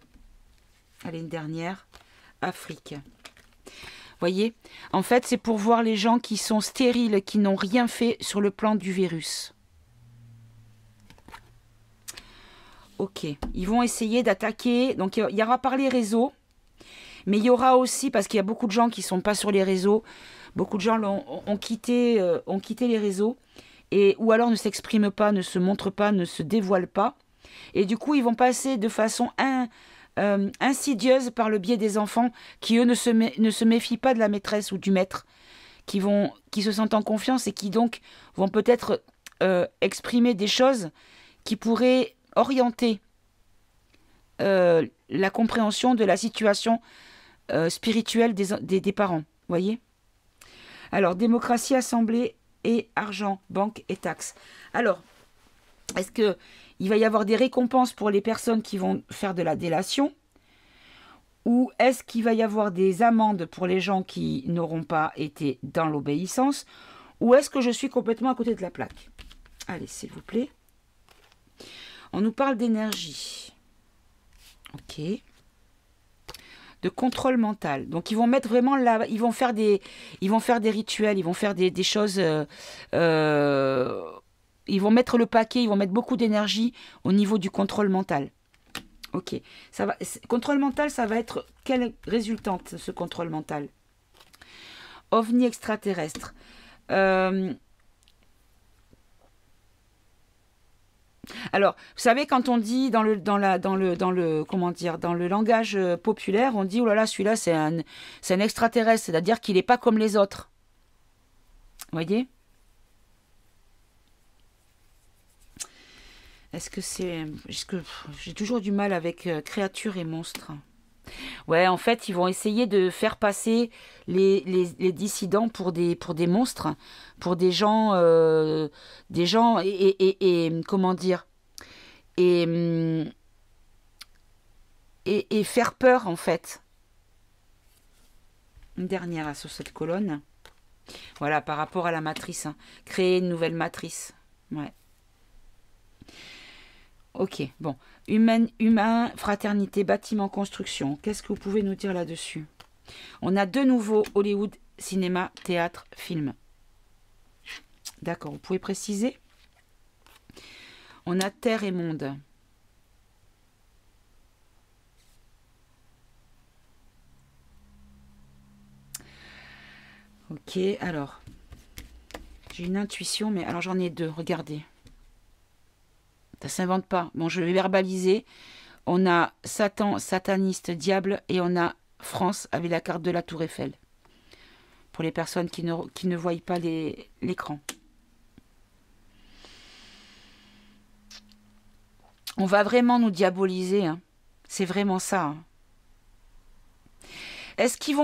A: Allez, une dernière. Afrique. Voyez, en fait, c'est pour voir les gens qui sont stériles, qui n'ont rien fait sur le plan du virus. Ok, ils vont essayer d'attaquer. Donc, il y aura par les réseaux, mais il y aura aussi, parce qu'il y a beaucoup de gens qui ne sont pas sur les réseaux, beaucoup de gens ont quitté les réseaux, ou alors ne s'expriment pas, ne se montrent pas, ne se dévoilent pas. Et du coup, ils vont passer de façon insidieuse par le biais des enfants qui, eux, ne se méfient pas de la maîtresse ou du maître, qui se sentent en confiance et qui donc vont peut-être exprimer des choses qui pourraient orienter la compréhension de la situation spirituelle des parents. Voyez? Alors, démocratie, assemblée et argent, banque et taxes. Alors, est-ce que il va y avoir des récompenses pour les personnes qui vont faire de la délation? Ou est-ce qu'il va y avoir des amendes pour les gens qui n'auront pas été dans l'obéissance? Ou est-ce que je suis complètement à côté de la plaque? Allez, s'il vous plaît. On nous parle d'énergie. Ok. De contrôle mental. Donc, ils vont mettre vraiment là, ils vont faire des rituels, ils vont faire des choses... ils vont mettre le paquet, ils vont mettre beaucoup d'énergie au niveau du contrôle mental. Ok. Contrôle mental, ça va être quelle résultante, ce contrôle mental? OVNI extraterrestre. Alors, vous savez, quand on dit dans le langage populaire, on dit oh là là, celui-là c'est un extraterrestre, c'est-à-dire qu'il n'est pas comme les autres. Vous voyez? Est-ce que j'ai toujours du mal avec créatures et monstres. Ouais, en fait, ils vont essayer de faire passer les dissidents pour des monstres, pour des gens et comment dire, et faire peur, en fait. Une dernière sur cette colonne. Voilà, par rapport à la matrice. Hein. Créer une nouvelle matrice. Ouais. Ok, bon. Humain, fraternité, bâtiment, construction. Qu'est-ce que vous pouvez nous dire là-dessus? On a de nouveau Hollywood, cinéma, théâtre, film. D'accord, vous pouvez préciser? On a terre et monde. Ok, alors. J'ai une intuition, mais alors j'en ai deux, regardez. Ça s'invente pas. Bon, je vais verbaliser. On a Satan, sataniste, diable, et on a France avec la carte de la Tour Eiffel. Pour les personnes qui ne voient pas l'écran. On va vraiment nous diaboliser. Hein. C'est vraiment ça. Hein. Est-ce qu'il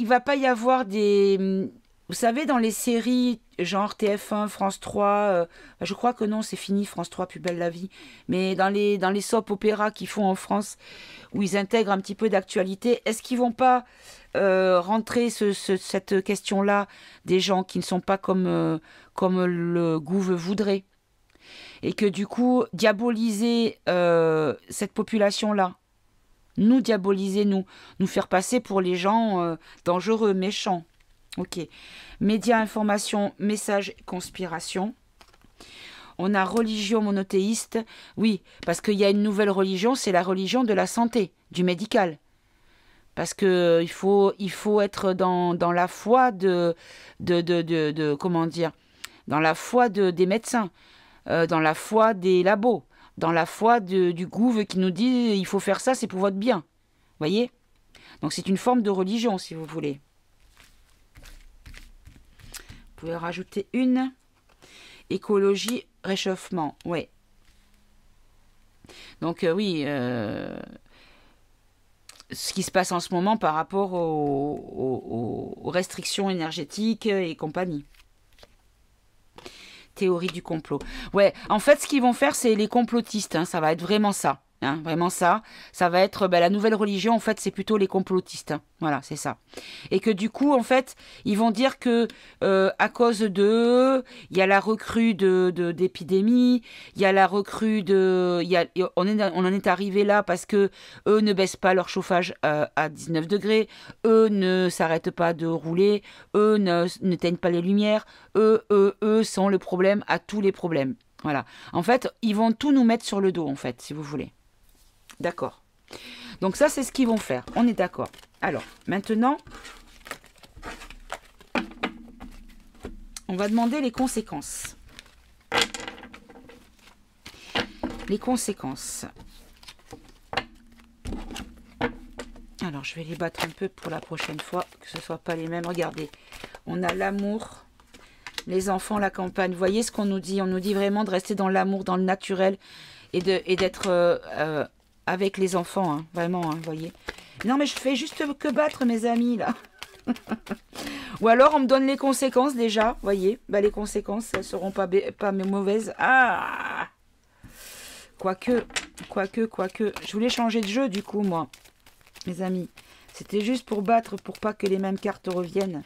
A: va pas y avoir des... Vous savez, dans les séries genre TF1, France 3, je crois que non, c'est fini, France 3, Plus belle la vie. Mais dans les soap opéras qu'ils font en France, où ils intègrent un petit peu d'actualité, est-ce qu'ils vont pas rentrer cette question-là des gens qui ne sont pas comme le gouvernement voudrait? Et que du coup, diaboliser cette population-là, nous diaboliser, nous faire passer pour les gens dangereux, méchants. Ok. Médias, information, message, conspiration. On a religion monothéiste. Oui, parce qu'il y a une nouvelle religion, c'est la religion de la santé, du médical. Parce que il faut être dans la foi comment dire, dans la foi des médecins, dans la foi des labos, dans la foi du gouv qui nous dit il faut faire ça, c'est pour votre bien. Voyez? Donc c'est une forme de religion, si vous voulez. Vous pouvez rajouter une. Écologie, réchauffement. Ouais. Donc oui, ce qui se passe en ce moment par rapport aux restrictions énergétiques et compagnie. Théorie du complot. Ouais, en fait, ce qu'ils vont faire, c'est les complotistes. Hein, ça va être vraiment ça. Hein, vraiment ça. Ça va être la nouvelle religion. En fait, c'est plutôt les complotistes. Hein, voilà, c'est ça. Et que du coup, en fait, ils vont dire que à cause de, il y a la recrue d'épidémie, il y a la recrue de, on en est arrivé là parce que eux ne baissent pas leur chauffage à 19 degrés, eux ne s'arrêtent pas de rouler, eux n'éteignent pas les lumières, eux sont le problème à tous les problèmes. Voilà. En fait, ils vont tout nous mettre sur le dos, en fait, si vous voulez. D'accord. Donc ça, c'est ce qu'ils vont faire. On est d'accord. Alors, maintenant, on va demander les conséquences. Les conséquences. Alors, je vais les battre un peu pour la prochaine fois, que ce ne soit pas les mêmes. Regardez, on a l'amour, les enfants, la campagne. Vous voyez ce qu'on nous dit? On nous dit vraiment de rester dans l'amour, dans le naturel et d'être avec les enfants, hein, vraiment, hein, vous voyez. Non, mais je fais juste que battre, mes amis, là. Ou alors, on me donne les conséquences, déjà, vous voyez. Bah, les conséquences, elles ne seront pas mauvaises. Ah! Quoique. Je voulais changer de jeu, du coup, moi, mes amis. C'était juste pour battre, pour pas que les mêmes cartes reviennent.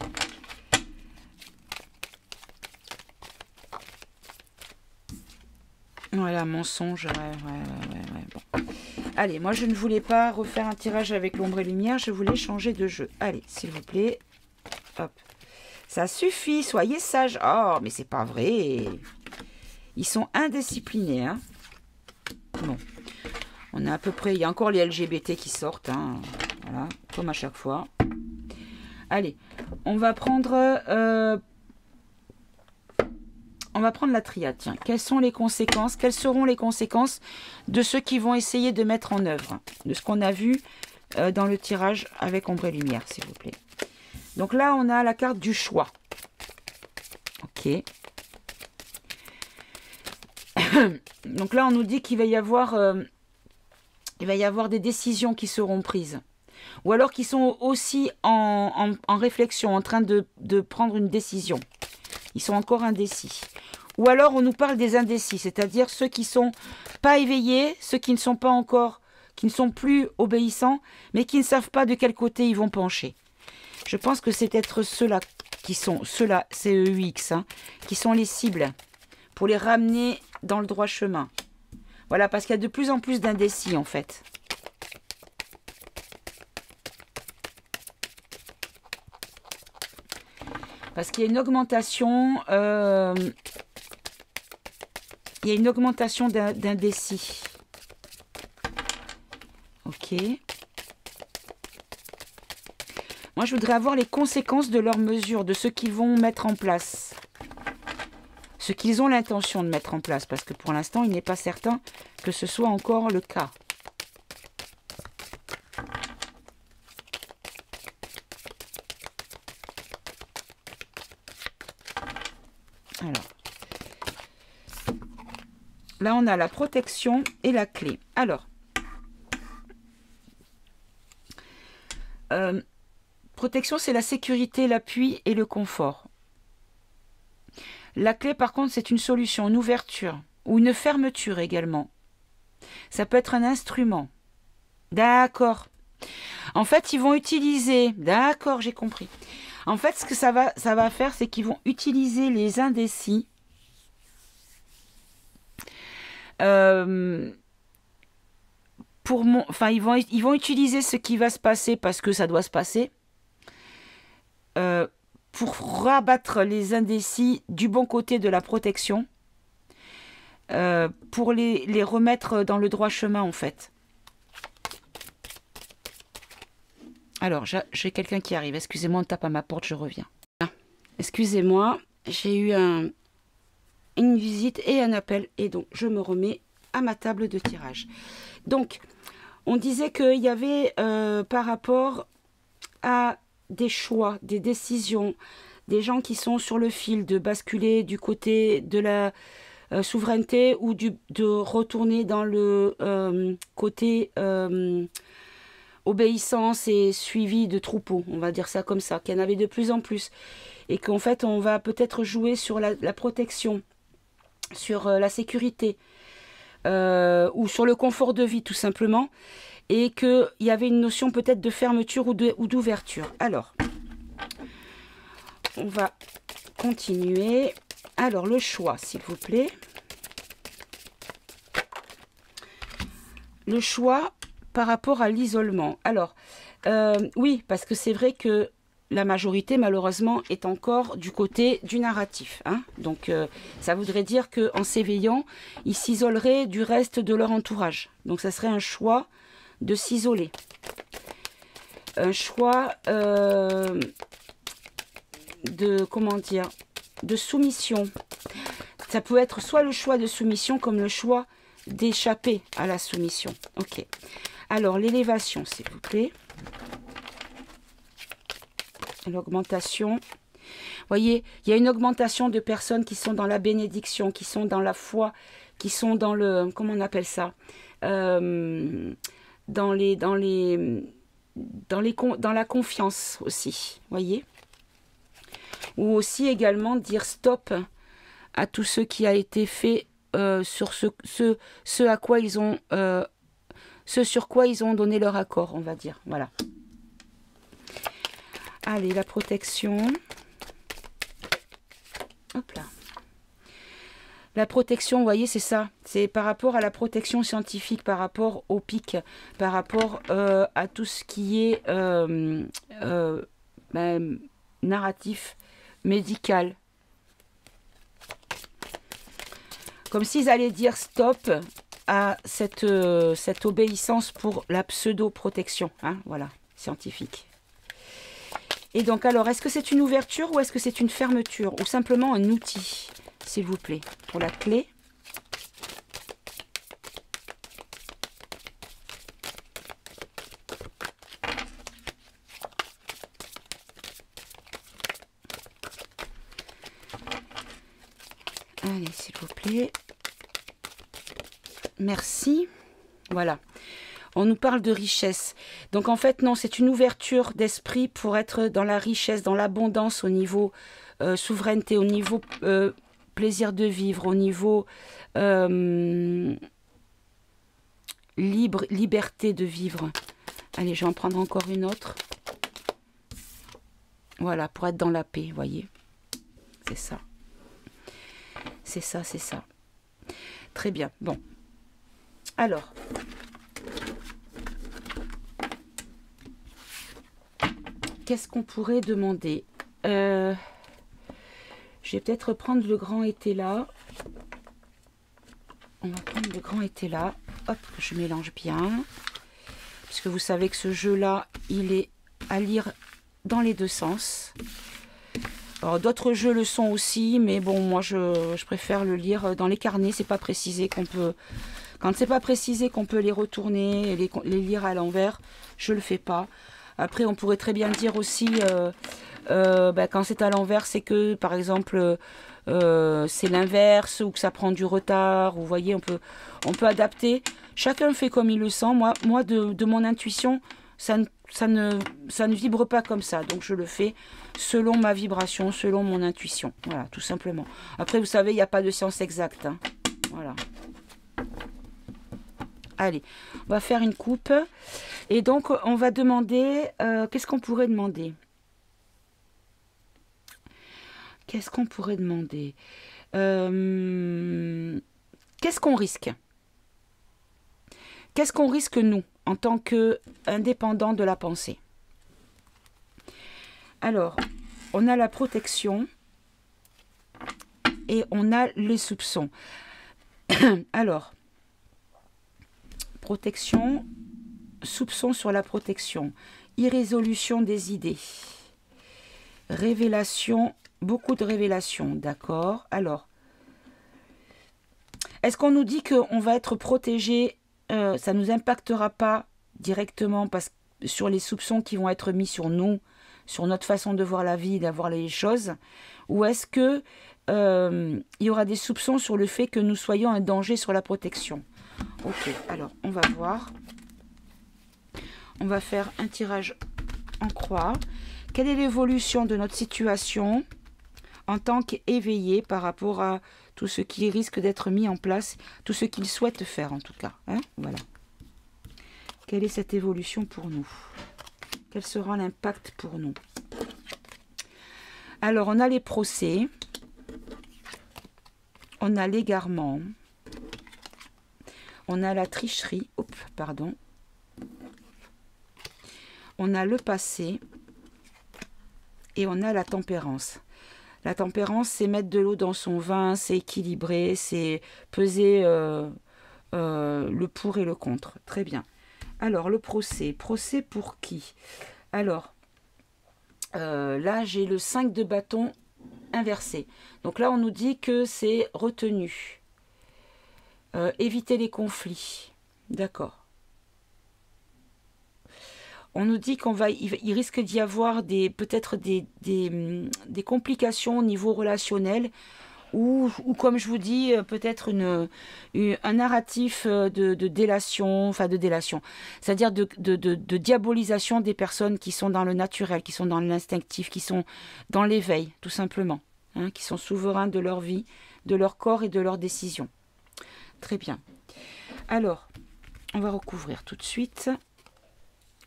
A: Voilà, mensonge, ouais, bon. Allez, moi je ne voulais pas refaire un tirage avec l'ombre et lumière, je voulais changer de jeu. Allez, s'il vous plaît. Hop. Ça suffit, soyez sages. Oh, mais c'est pas vrai. Ils sont indisciplinés, hein. Bon. On a à peu près, il y a encore les LGBT qui sortent, hein. Voilà, comme à chaque fois. Allez, on va prendre la triade. Tiens, quelles sont les conséquences? Quelles seront les conséquences de ceux qui vont essayer de mettre en œuvre, de ce qu'on a vu dans le tirage avec ombre et lumière, s'il vous plaît. Donc là, on a la carte du choix. Ok. Donc là, on nous dit qu'il va y avoir des décisions qui seront prises. Ou alors qui sont aussi en réflexion, en train de prendre une décision. Ils sont encore indécis. Ou alors on nous parle des indécis, c'est-à-dire ceux qui ne sont pas éveillés, ceux qui ne sont pas encore, qui ne sont plus obéissants, mais qui ne savent pas de quel côté ils vont pencher. Je pense que c'est être ceux-là qui sont, ceux-là, CEUX, hein, qui sont les cibles, pour les ramener dans le droit chemin. Voilà, parce qu'il y a de plus en plus d'indécis en fait. Parce qu'il y a une augmentation, d'indécis. Ok. Moi, je voudrais avoir les conséquences de leurs mesures, de ce qu'ils vont mettre en place. Ce qu'ils ont l'intention de mettre en place, parce que pour l'instant, il n'est pas certain que ce soit encore le cas. Alors, là, on a la protection et la clé. Alors, protection, c'est la sécurité, l'appui et le confort. La clé, par contre, c'est une solution, une ouverture ou une fermeture également. Ça peut être un instrument. D'accord. En fait, ils vont utiliser... D'accord, j'ai compris. En fait, ce que ça va faire, c'est qu'ils vont utiliser les indécis enfin, ils vont utiliser ce qui va se passer parce que ça doit se passer pour rabattre les indécis du bon côté de la protection pour les remettre dans le droit chemin, en fait. Alors, j'ai quelqu'un qui arrive. Excusez-moi, on tape à ma porte, je reviens. Ah, excusez-moi, j'ai eu une visite et un appel. Et donc, je me remets à ma table de tirage. Donc, on disait qu'il y avait, par rapport à des choix, des décisions, des gens qui sont sur le fil de basculer du côté de la souveraineté ou de retourner dans le côté... obéissance et suivi de troupeaux, on va dire ça comme ça, qu'il y en avait de plus en plus. Et qu'en fait, on va peut-être jouer sur la protection, sur la sécurité, ou sur le confort de vie, tout simplement. Et qu'il y avait une notion peut-être de fermeture ou d'ouverture. Alors, on va continuer. Alors, le choix, s'il vous plaît. Le choix par rapport à l'isolement. Alors, oui, parce que c'est vrai que la majorité, malheureusement, est encore du côté du narratif. Hein. Donc, ça voudrait dire qu'en s'éveillant, ils s'isoleraient du reste de leur entourage. Donc, ça serait un choix de s'isoler. Un choix de, comment dire, de soumission. Ça peut être soit le choix de soumission comme le choix d'échapper à la soumission. Ok. Alors, l'élévation, s'il vous plaît. L'augmentation. Vous voyez, il y a une augmentation de personnes qui sont dans la bénédiction, qui sont dans la foi, qui sont dans le... Comment on appelle ça dans la confiance aussi. Voyez. Ou aussi également dire stop à tout ce qui a été fait sur ce à quoi ils ont... ce sur quoi ils ont donné leur accord, on va dire. Voilà. Allez, la protection. Hop là. La protection, vous voyez, c'est ça. C'est par rapport à la protection scientifique, par rapport au pic, par rapport à tout ce qui est narratif, médical. Comme s'ils allaient dire stop à cette obéissance pour la pseudo-protection. Hein, voilà, scientifique. Et donc, alors, est-ce que c'est une ouverture ou est-ce que c'est une fermeture? Ou simplement un outil, s'il vous plaît, pour la clé. Allez, s'il vous plaît. Merci. Voilà. On nous parle de richesse. Donc en fait, non, c'est une ouverture d'esprit pour être dans la richesse, dans l'abondance au niveau souveraineté, au niveau plaisir de vivre, au niveau liberté de vivre. Allez, je vais en prendre encore une autre. Voilà, pour être dans la paix, vous voyez. C'est ça. C'est ça, c'est ça. Très bien. Bon. Alors... Qu'est-ce qu'on pourrait demander? Je vais peut-être prendre le grand été là. On va prendre le grand été là. Hop, je mélange bien. Parce que vous savez que ce jeu-là, il est à lire dans les deux sens. Alors d'autres jeux le sont aussi, mais bon, moi je préfère le lire dans les carnets. C'est pas précisé qu'on peut... Quand c'est pas précisé qu'on peut les retourner et les lire à l'envers, je le fais pas. Après, on pourrait très bien dire aussi, quand c'est à l'envers, c'est que, par exemple, c'est l'inverse ou que ça prend du retard. Vous voyez, on peut adapter. Chacun fait comme il le sent. Moi de mon intuition, ça ne vibre pas comme ça. Donc, je le fais selon ma vibration, selon mon intuition. Voilà, tout simplement. Après, vous savez, il n'y a pas de science exacte. Hein. Voilà. Allez, on va faire une coupe. Et donc, on va demander... qu'est-ce qu'on pourrait demander? Qu'est-ce qu'on pourrait demander? Qu'est-ce qu'on risque? Qu'est-ce qu'on risque, nous, en tant qu'indépendants de la pensée? Alors, on a la protection et on a les soupçons. Alors... Protection, soupçon sur la protection, irrésolution des idées, révélation, beaucoup de révélations, d'accord. Alors, est-ce qu'on nous dit qu'on va être protégé, ça ne nous impactera pas directement sur les soupçons qui vont être mis sur nous, sur notre façon de voir la vie, d'avoir les choses, ou est-ce que il y aura des soupçons sur le fait que nous soyons un danger sur la protection? Ok, alors on va voir. on va faire un tirage en croix. Quelle est l'évolution de notre situation en tant qu'éveillé par rapport à tout ce qui risque d'être mis en place, tout ce qu'il souhaite faire en tout cas, hein? Voilà. Quelle est cette évolution pour nous? Quel sera l'impact pour nous? Alors, on a les procès, on a l'égarement, on a la tricherie, pardon, on a le passé et on a la tempérance. La tempérance, c'est mettre de l'eau dans son vin, c'est équilibrer, c'est peser le pour et le contre. Très bien. Alors, le procès. Procès pour qui? Alors, là, j'ai le 5 de bâton inversé. Donc là, on nous dit que c'est retenu. Éviter les conflits. D'accord. On nous dit il risque d'y avoir peut-être des complications au niveau relationnel ou comme je vous dis, peut-être un narratif de délation, enfin de délation, c'est-à-dire de diabolisation des personnes qui sont dans le naturel, qui sont dans l'instinctif, qui sont dans l'éveil, tout simplement, hein, qui sont souverains de leur vie, de leur corps et de leurs décisions. Très bien. Alors, on va recouvrir tout de suite.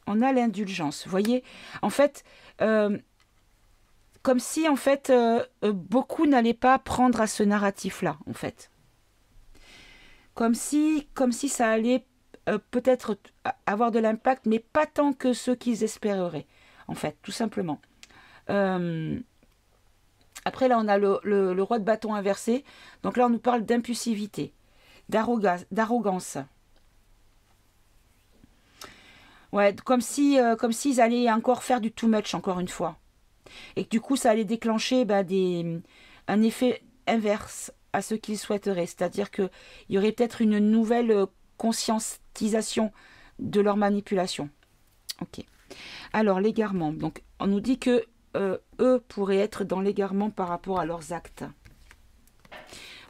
A: On a l'indulgence. Vous voyez, en fait, comme si, en fait, beaucoup n'allaient pas prendre à ce narratif-là, en fait. Comme si ça allait peut-être avoir de l'impact, mais pas tant que ceux qu'ils espéreraient, en fait, tout simplement. Après, là, on a le roi de bâton inversé. Donc là, on nous parle d'impulsivité, d'arrogance. Ouais, comme s'ils allaient encore faire du too much, encore une fois. Et que du coup, ça allait déclencher un effet inverse à ce qu'ils souhaiteraient. C'est-à-dire qu'il y aurait peut-être une nouvelle conscientisation de leur manipulation. Ok. Alors, l'égarement. Donc, on nous dit que eux pourraient être dans l'égarement par rapport à leurs actes.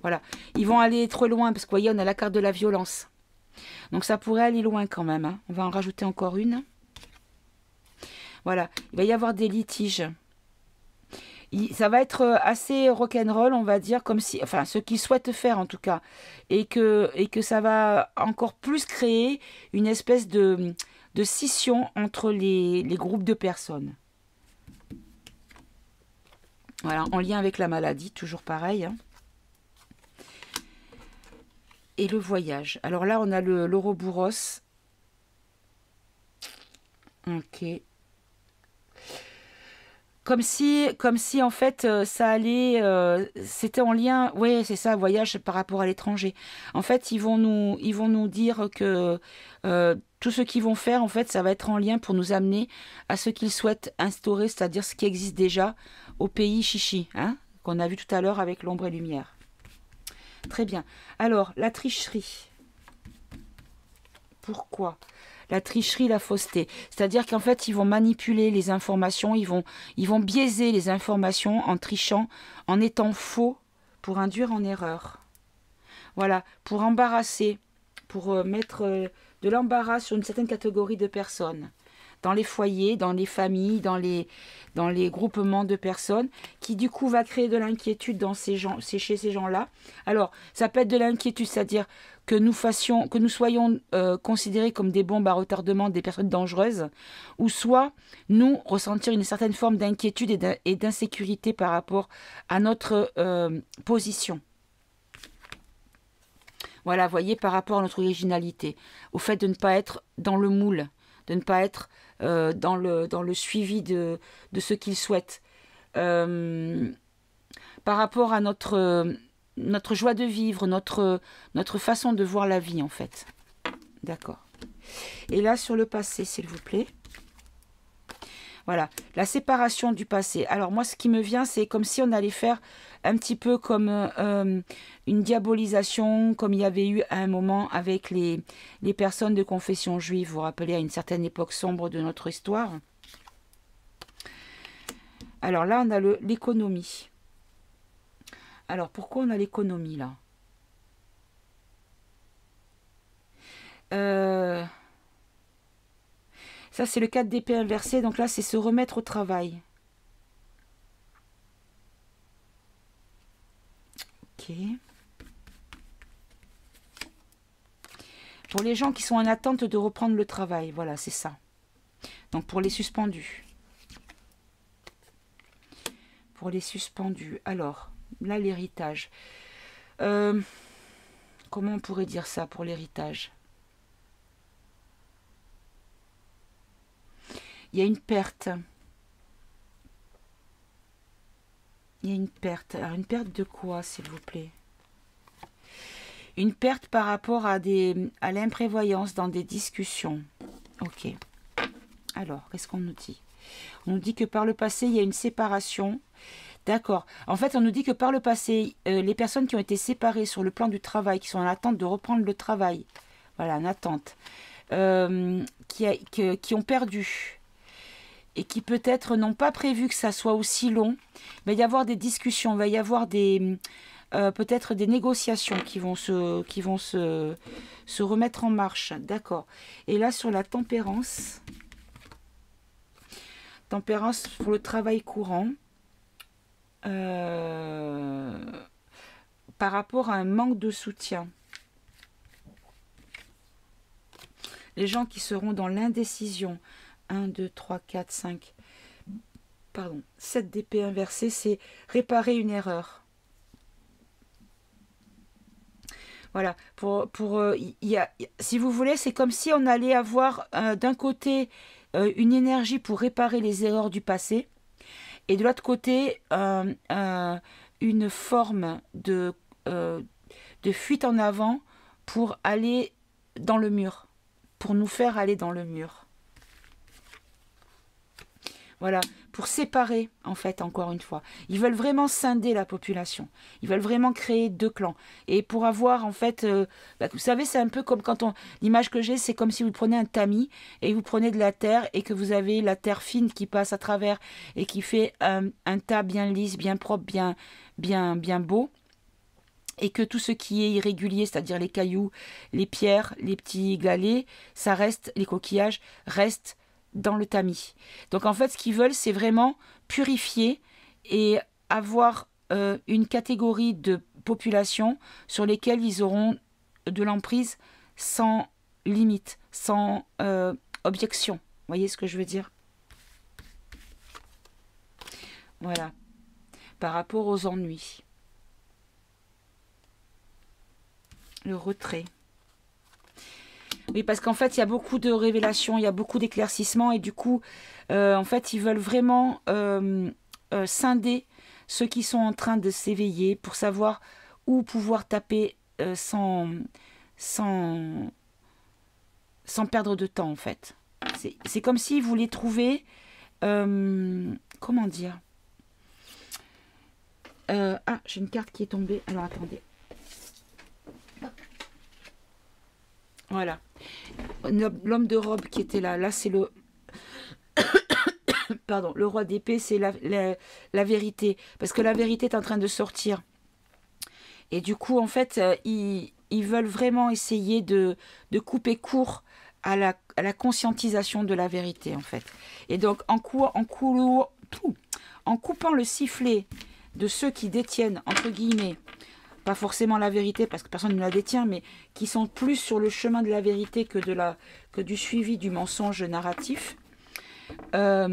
A: Voilà. Ils vont aller trop loin, parce que vous voyez, on a la carte de la violence. Donc ça pourrait aller loin quand même, hein. On va en rajouter encore une. Voilà, il va y avoir des litiges. Ça va être assez rock'n'roll, on va dire, comme si, enfin, ce qu'ils souhaitent faire en tout cas. Et que ça va encore plus créer une espèce de scission entre les groupes de personnes. Voilà, en lien avec la maladie, toujours pareil, hein. Et le voyage. Alors là, on a l'Ouroboros. Ok. Comme si en fait, ça allait... c'était en lien... Oui, c'est ça, voyage par rapport à l'étranger. En fait, ils vont nous dire que tout ce qu'ils vont faire, en fait, ça va être en lien pour nous amener à ce qu'ils souhaitent instaurer, c'est-à-dire ce qui existe déjà au pays Chichi, hein, qu'on a vu tout à l'heure avec l'ombre et lumière. Très bien. Alors, la tricherie. Pourquoi? La tricherie, la fausseté. C'est-à-dire qu'en fait, ils vont manipuler les informations, ils vont biaiser les informations en trichant, en étant faux pour induire en erreur. Voilà, pour embarrasser, pour mettre de l'embarras sur une certaine catégorie de personnes. Dans les foyers, dans les familles, dans les groupements de personnes, qui du coup va créer de l'inquiétude chez ces gens-là. Alors, ça peut être de l'inquiétude, c'est-à-dire que nous soyons considérés comme des bombes à retardement, des personnes dangereuses, ou soit nous ressentir une certaine forme d'inquiétude et d'insécurité par rapport à notre position. Voilà, voyez, par rapport à notre originalité, au fait de ne pas être dans le moule, de ne pas être dans le suivi de ce qu'ils souhaitent. Par rapport à notre joie de vivre, notre façon de voir la vie, en fait. D'accord. Et là, sur le passé, s'il vous plaît. Voilà, la séparation du passé. Alors moi, ce qui me vient, c'est comme si on allait faire un petit peu comme une diabolisation, comme il y avait eu à un moment avec les personnes de confession juive. Vous vous rappelez, à une certaine époque sombre de notre histoire. Alors là, on a l'économie. Alors, pourquoi on a l'économie, là? Ça, c'est le 4 d'épée inversé. Donc là, c'est se remettre au travail. Ok. Pour les gens qui sont en attente de reprendre le travail. Voilà, c'est ça. Donc pour les suspendus. Pour les suspendus. Alors, là, l'héritage. Comment on pourrait dire ça pour l'héritage? Il y a une perte. Il y a une perte. Alors, une perte de quoi, s'il vous plaît? Une perte par rapport à l'imprévoyance dans des discussions. Ok. Alors, qu'est-ce qu'on nous dit? On nous dit que par le passé, il y a une séparation. D'accord. En fait, on nous dit que par le passé, les personnes qui ont été séparées sur le plan du travail, qui sont en attente de reprendre le travail, voilà, en attente, qui ont perdu et qui peut-être n'ont pas prévu que ça soit aussi long, il va y avoir des discussions, il va y avoir peut-être des négociations qui vont se remettre en marche. D'accord. Et là, sur la tempérance pour le travail courant, par rapport à un manque de soutien. Les gens qui seront dans l'indécision. 1, 2, 3, 4, 5. Pardon. 7 d'épée inversée, c'est réparer une erreur. Voilà. Si vous voulez, c'est comme si on allait avoir d'un côté une énergie pour réparer les erreurs du passé. Et de l'autre côté, une forme de fuite en avant pour aller dans le mur. Pour nous faire aller dans le mur. Voilà, pour séparer, en fait, encore une fois. Ils veulent vraiment scinder la population. Ils veulent vraiment créer 2 clans. Et pour avoir, en fait, vous savez, c'est un peu comme quand l'image que j'ai, c'est comme si vous prenez un tamis et vous prenez de la terre et que vous avez la terre fine qui passe à travers et qui fait un tas bien lisse, bien propre, bien beau. Et que tout ce qui est irrégulier, c'est-à-dire les cailloux, les pierres, les petits galets, ça reste, les coquillages, restent dans le tamis. Donc en fait, ce qu'ils veulent, c'est vraiment purifier et avoir une catégorie de population sur lesquelles ils auront de l'emprise sans limite, sans objection. Vous voyez ce que je veux dire? Voilà. Par rapport aux ennuis. Le retrait. Oui, parce qu'en fait, il y a beaucoup de révélations, il y a beaucoup d'éclaircissements, et du coup, en fait, ils veulent vraiment scinder ceux qui sont en train de s'éveiller pour savoir où pouvoir taper sans perdre de temps, en fait. C'est comme s'ils voulaient trouver... comment dire? J'ai une carte qui est tombée. Alors, attendez. Voilà. L'homme de robe qui était là. Là, c'est le... Pardon. Le roi d'épée, c'est la vérité. Parce que la vérité est en train de sortir. Et du coup, en fait, ils veulent vraiment essayer de couper court à la conscientisation de la vérité, en fait. Et donc, en coupant le sifflet de ceux qui détiennent, entre guillemets, pas forcément la vérité parce que personne ne la détient, mais qui sont plus sur le chemin de la vérité que du suivi du mensonge narratif, ça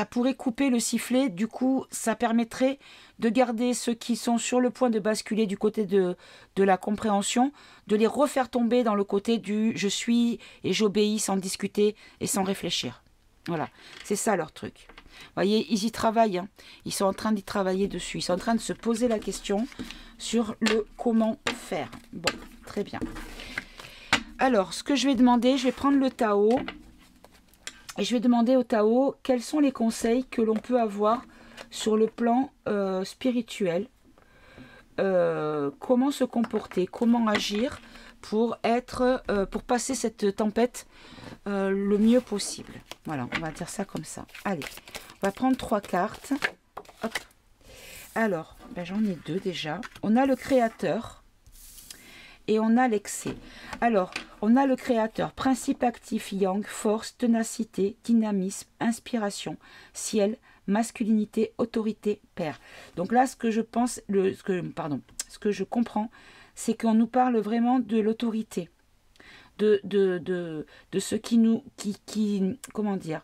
A: pourrait couper le sifflet. Du coup, ça permettrait de garder ceux qui sont sur le point de basculer du côté de la compréhension, de les refaire tomber dans le côté du « je suis et j'obéis sans discuter et sans réfléchir ». Voilà, c'est ça leur truc. Vous voyez, ils y travaillent, hein. Ils sont en train d'y travailler dessus. Ils sont en train de se poser la question sur le comment faire. Bon, très bien. Alors, ce que je vais demander, je vais prendre le Tao. Et je vais demander au Tao quels sont les conseils que l'on peut avoir sur le plan spirituel. Comment se comporter, comment agir pour passer cette tempête le mieux possible. Voilà, on va dire ça comme ça. Allez, on va prendre 3 cartes. Hop. Alors, j'en ai 2 déjà. On a le créateur et on a l'excès. Alors, on a le créateur, principe actif yang, force, ténacité, dynamisme, inspiration, ciel, masculinité, autorité, père. Donc là, ce que je pense, ce que je comprends, c'est qu'on nous parle vraiment de l'autorité, de ce qui nous, comment dire,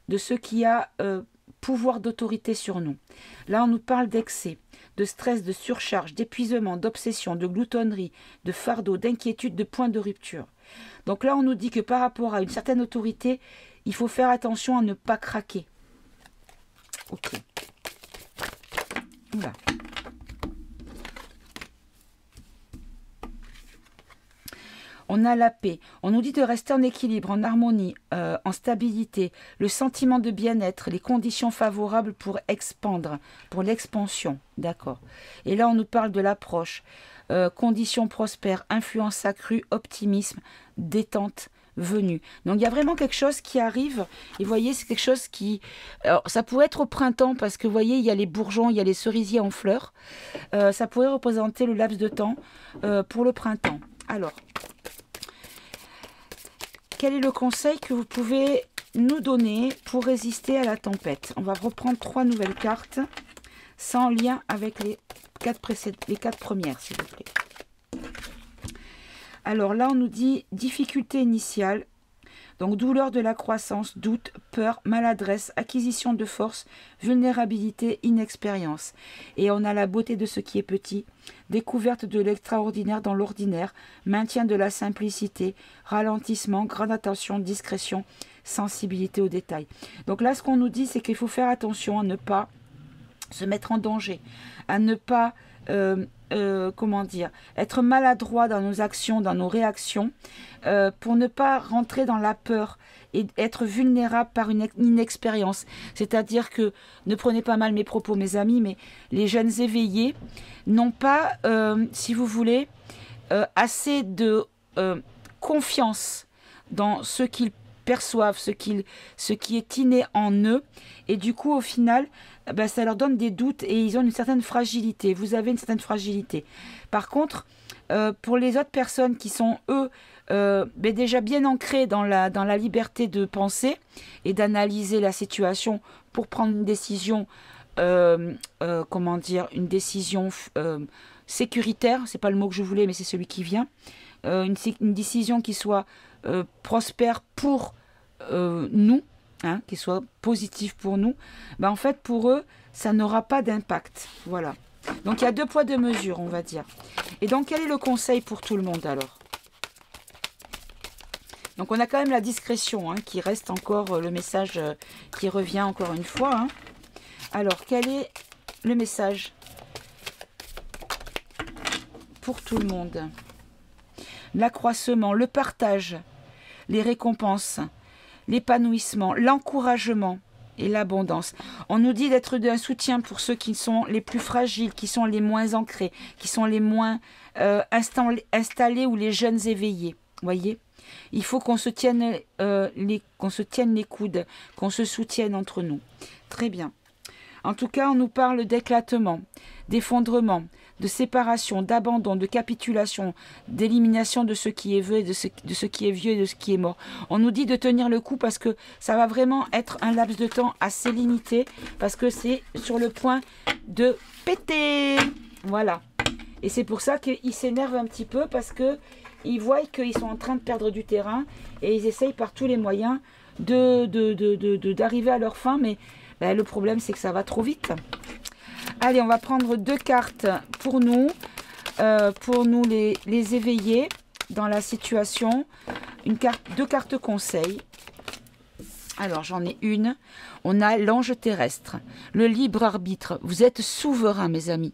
A: de ce qui a pouvoir d'autorité sur nous. Là, on nous parle d'excès, de stress, de surcharge, d'épuisement, d'obsession, de gloutonnerie, de fardeau, d'inquiétude, de point de rupture. Donc là, on nous dit que par rapport à une certaine autorité, il faut faire attention à ne pas craquer. Ok. Oula. On a la paix. On nous dit de rester en équilibre, en harmonie, en stabilité, le sentiment de bien-être, les conditions favorables pour expandre, pour l'expansion. D'accord. Et là, on nous parle de l'approche. Conditions prospères, influence accrue, optimisme, détente, venue. Donc, il y a vraiment quelque chose qui arrive. Et vous voyez, c'est quelque chose qui... Alors, ça pourrait être au printemps parce que, vous voyez, il y a les bourgeons, il y a les cerisiers en fleurs. Ça pourrait représenter le laps de temps pour le printemps. Alors... quel est le conseil que vous pouvez nous donner pour résister à la tempête? On va reprendre 3 nouvelles cartes sans lien avec les 4 premières, s'il vous plaît. Alors là, on nous dit difficulté initiale, donc douleur de la croissance, doute, peur, maladresse, acquisition de force, vulnérabilité, inexpérience. Et on a la beauté de ce qui est petit, découverte de l'extraordinaire dans l'ordinaire, maintien de la simplicité, ralentissement, grande attention, discrétion, sensibilité aux détails. Donc là, ce qu'on nous dit, c'est qu'il faut faire attention à ne pas se mettre en danger, à ne pas... comment dire, être maladroit dans nos actions, dans nos réactions, pour ne pas rentrer dans la peur et être vulnérable par une inexpérience. C'est-à-dire que, ne prenez pas mal mes propos, mes amis, mais les jeunes éveillés n'ont pas, si vous voulez, assez de confiance dans ce qu'ils perçoivent, ce qui est inné en eux, et du coup au final ben, ça leur donne des doutes et ils ont une certaine fragilité. Vous avez une certaine fragilité. Par contre, pour les autres personnes qui sont eux ben déjà bien ancrés dans la liberté de penser et d'analyser la situation pour prendre une décision, comment dire, une décision sécuritaire, c'est pas le mot que je voulais mais c'est celui qui vient, une décision qui soit prospère pour nous, hein, qui soit positif pour nous, ben en fait pour eux ça n'aura pas d'impact. Voilà, donc il y a 2 poids 2 mesures, on va dire. Et donc quel est le conseil pour tout le monde alors? Donc on a quand même la discrétion, hein, qui reste encore le message qui revient encore une fois, hein. Alors quel est le message pour tout le monde? L'accroissement, le partage, les récompenses, l'épanouissement, l'encouragement et l'abondance. On nous dit d'être d'un soutien pour ceux qui sont les plus fragiles, qui sont les moins ancrés, qui sont les moins installés ou les jeunes éveillés. Voyez, il faut qu'on se tienne les coudes, qu'on se soutienne entre nous. Très bien. En tout cas, on nous parle d'éclatement, d'effondrement, de séparation, d'abandon, de capitulation, d'élimination de ce qui est vieux, de ce qui est vieux et de ce qui est mort. On nous dit de tenir le coup parce que ça va vraiment être un laps de temps assez limité, parce que c'est sur le point de péter. Voilà. Et c'est pour ça qu'ils s'énervent un petit peu, parce qu'ils voient qu'ils sont en train de perdre du terrain et ils essayent par tous les moyens d'arriver à leur fin, mais ben, le problème c'est que ça va trop vite. Allez, on va prendre 2 cartes pour nous les éveiller dans la situation. 2 cartes conseils. Alors, j'en ai une. On a l'ange terrestre, le libre arbitre. Vous êtes souverain, mes amis.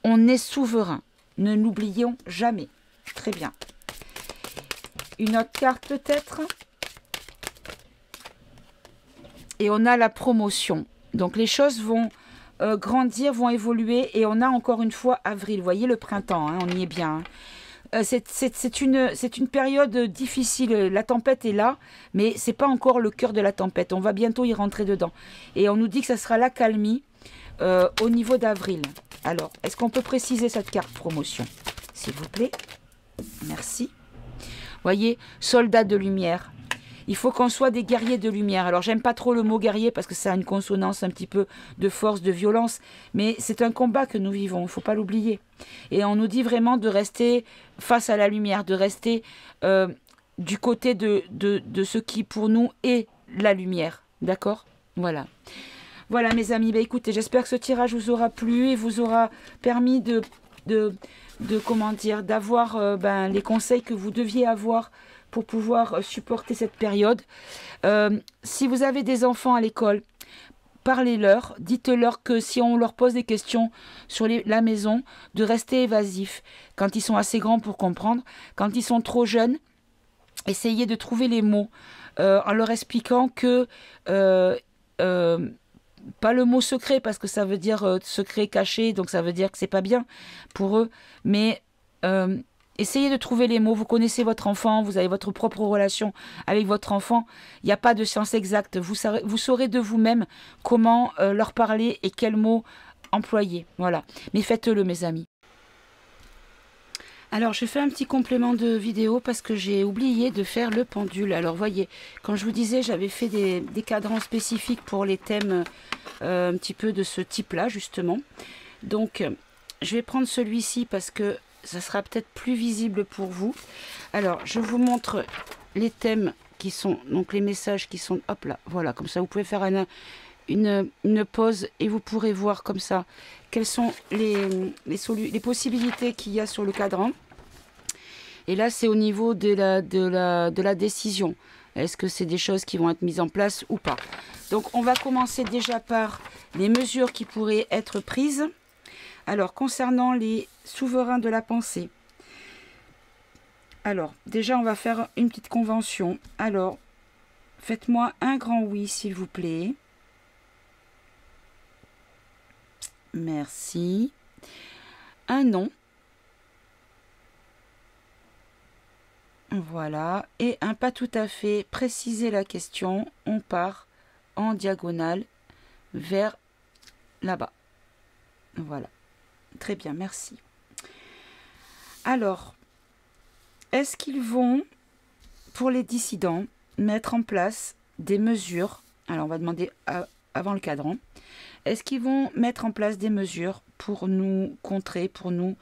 A: On est souverain. Ne l'oublions jamais. Très bien. Une autre carte peut-être. Et on a la promotion. Donc, les choses vont... grandir, vont évoluer, et on a encore une fois avril, vous voyez le printemps, hein, on y est bien. C'est une période difficile, la tempête est là, mais c'est pas encore le cœur de la tempête, on va bientôt y rentrer dedans. Et on nous dit que ça sera l'accalmie au niveau d'avril. Alors, est-ce qu'on peut préciser cette carte promotion, s'il vous plaît? Merci. Voyez, soldats de lumière. Il faut qu'on soit des guerriers de lumière. Alors, j'aime pas trop le mot guerrier parce que ça a une consonance un petit peu de force, de violence. Mais c'est un combat que nous vivons, il ne faut pas l'oublier. Et on nous dit vraiment de rester face à la lumière, de rester du côté de ce qui, pour nous, est la lumière. D'accord? Voilà. Voilà, mes amis. Bah, écoutez, j'espère que ce tirage vous aura plu et vous aura permis comment dire, d'avoir les conseils que vous deviez avoir pour pouvoir supporter cette période. Si vous avez des enfants à l'école, parlez-leur, dites-leur que si on leur pose des questions sur la maison, de rester évasif quand ils sont assez grands pour comprendre. Quand ils sont trop jeunes, essayez de trouver les mots en leur expliquant que pas le mot secret parce que ça veut dire secret caché, donc ça veut dire que c'est pas bien pour eux, mais essayez de trouver les mots. Vous connaissez votre enfant, vous avez votre propre relation avec votre enfant. Il n'y a pas de science exacte. Vous saurez de vous-même comment leur parler et quels mots employer. Voilà. Mais faites-le, mes amis. Alors, je fais un petit complément de vidéo parce que j'ai oublié de faire le pendule. Alors, voyez, quand je vous disais, j'avais fait des cadrans spécifiques pour les thèmes un petit peu de ce type-là, justement. Donc, je vais prendre celui-ci parce que ça sera peut-être plus visible pour vous. Alors, je vous montre les thèmes qui sont, donc les messages qui sont, hop là, voilà, comme ça, vous pouvez faire une pause et vous pourrez voir comme ça quelles sont les possibilités qu'il y a sur le cadran. Et là, c'est au niveau de la décision. Est-ce que c'est des choses qui vont être mises en place ou pas? Donc, on va commencer déjà par les mesures qui pourraient être prises. Alors, concernant les souverains de la pensée. Alors, déjà, on va faire une petite convention. Alors, faites-moi un grand oui, s'il vous plaît. Merci. Un non. Voilà. Et un pas tout à fait. Précisez la question. On part en diagonale vers là-bas. Voilà. Très bien, merci. Alors, est-ce qu'ils vont, pour les dissidents, mettre en place des mesures? Alors, on va demander avant le cadran. Est-ce qu'ils vont mettre en place des mesures pour nous contrer, pour nous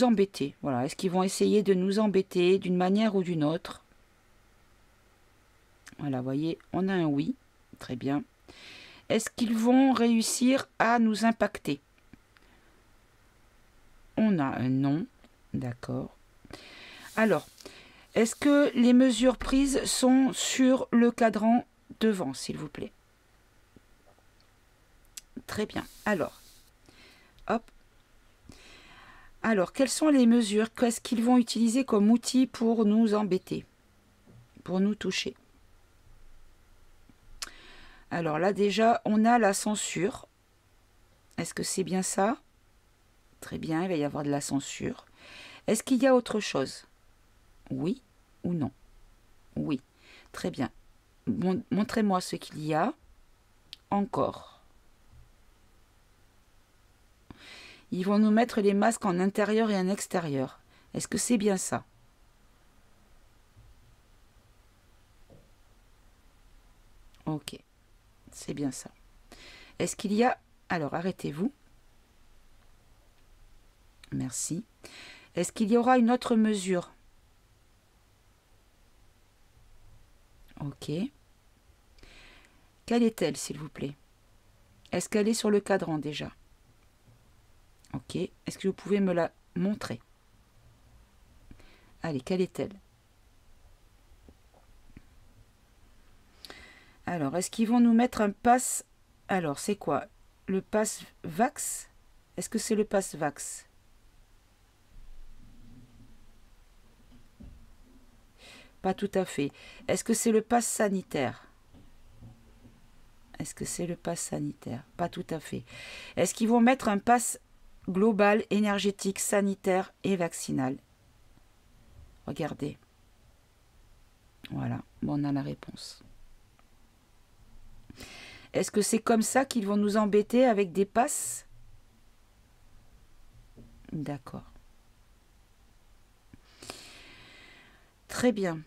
A: embêter? Voilà. Est-ce qu'ils vont essayer de nous embêter d'une manière ou d'une autre? Voilà, vous voyez, on a un oui. Très bien. Est-ce qu'ils vont réussir à nous impacter? On a un non. D'accord. Alors, est-ce que les mesures prises sont sur le cadran devant, s'il vous plaît? Très bien. Alors, hop. Alors, quelles sont les mesures? Qu'est-ce qu'ils vont utiliser comme outil pour nous embêter? Pour nous toucher? Alors là, déjà, on a la censure. Est-ce que c'est bien ça? Très bien, il va y avoir de la censure. Est-ce qu'il y a autre chose? Oui ou non? Oui. Très bien. Montrez-moi ce qu'il y a. Encore. Ils vont nous mettre les masques en intérieur et en extérieur. Est-ce que c'est bien ça? Ok. C'est bien ça. Est-ce qu'il y a... Alors, arrêtez-vous. Merci. Est-ce qu'il y aura une autre mesure? Ok. Quelle est-elle, s'il vous plaît? Est-ce qu'elle est sur le cadran déjà? Ok. Est-ce que vous pouvez me la montrer? Allez, quelle est-elle? Alors, est-ce qu'ils vont nous mettre un pass? Alors, c'est quoi? Le pass Vax? Est-ce que c'est le pass Vax? Pas tout à fait. Est-ce que c'est le pass sanitaire? Est-ce que c'est le pass sanitaire? Pas tout à fait. Est-ce qu'ils vont mettre un pass global, énergétique, sanitaire et vaccinal? Regardez. Voilà, bon, on a la réponse. Est-ce que c'est comme ça qu'ils vont nous embêter avec des passes? D'accord. Très bien.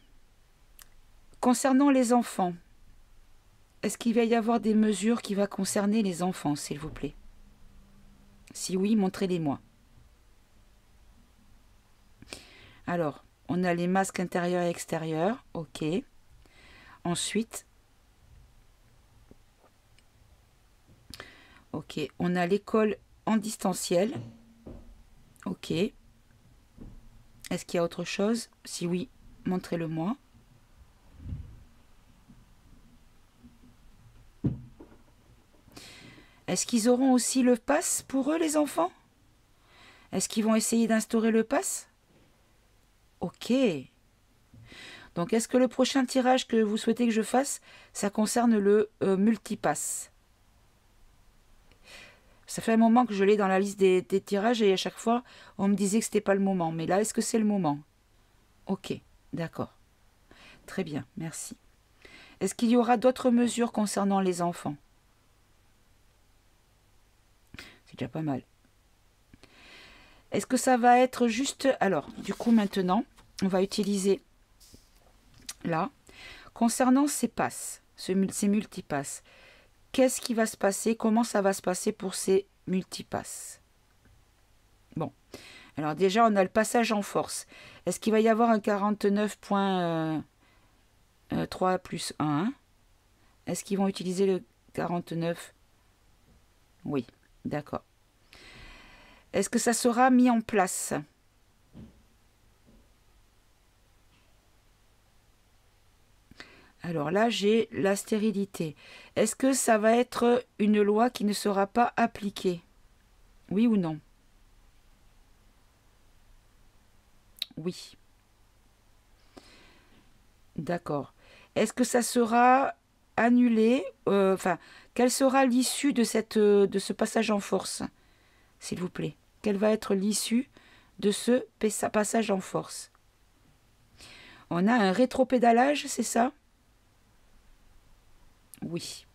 A: Concernant les enfants, est-ce qu'il va y avoir des mesures qui vont concerner les enfants, s'il vous plaît? Si oui, montrez-les-moi. Alors, on a les masques intérieurs et extérieurs. Ok. Ensuite, ok, on a l'école en distanciel. Ok. Est-ce qu'il y a autre chose? Si oui, montrez-le-moi. Est-ce qu'ils auront aussi le pass pour eux, les enfants? Est-ce qu'ils vont essayer d'instaurer le pass? Ok. Donc, est-ce que le prochain tirage que vous souhaitez que je fasse, ça concerne le multipass? Ça fait un moment que je l'ai dans la liste des tirages et à chaque fois, on me disait que c'était pas le moment. Mais là, est-ce que c'est le moment? Ok, d'accord. Très bien, merci. Est-ce qu'il y aura d'autres mesures concernant les enfants? C'est déjà pas mal. Est-ce que ça va être juste... Alors, du coup, maintenant, on va utiliser là. Concernant ces passes, ces multipasses, qu'est-ce qui va se passer? Comment ça va se passer pour ces multipasses? Bon. Alors déjà, on a le passage en force. Est-ce qu'il va y avoir un 49.3 plus 1? Est-ce qu'ils vont utiliser le 49? Oui, d'accord. Est-ce que ça sera mis en place? Alors là, j'ai la stérilité. Est-ce que ça va être une loi qui ne sera pas appliquée? Oui ou non? Oui. D'accord. Est-ce que ça sera annulé? Enfin, quelle sera l'issue de ce passage en force, s'il vous plaît? Quelle va être l'issue de ce passage en force? On a un rétropédalage, c'est ça? Oui.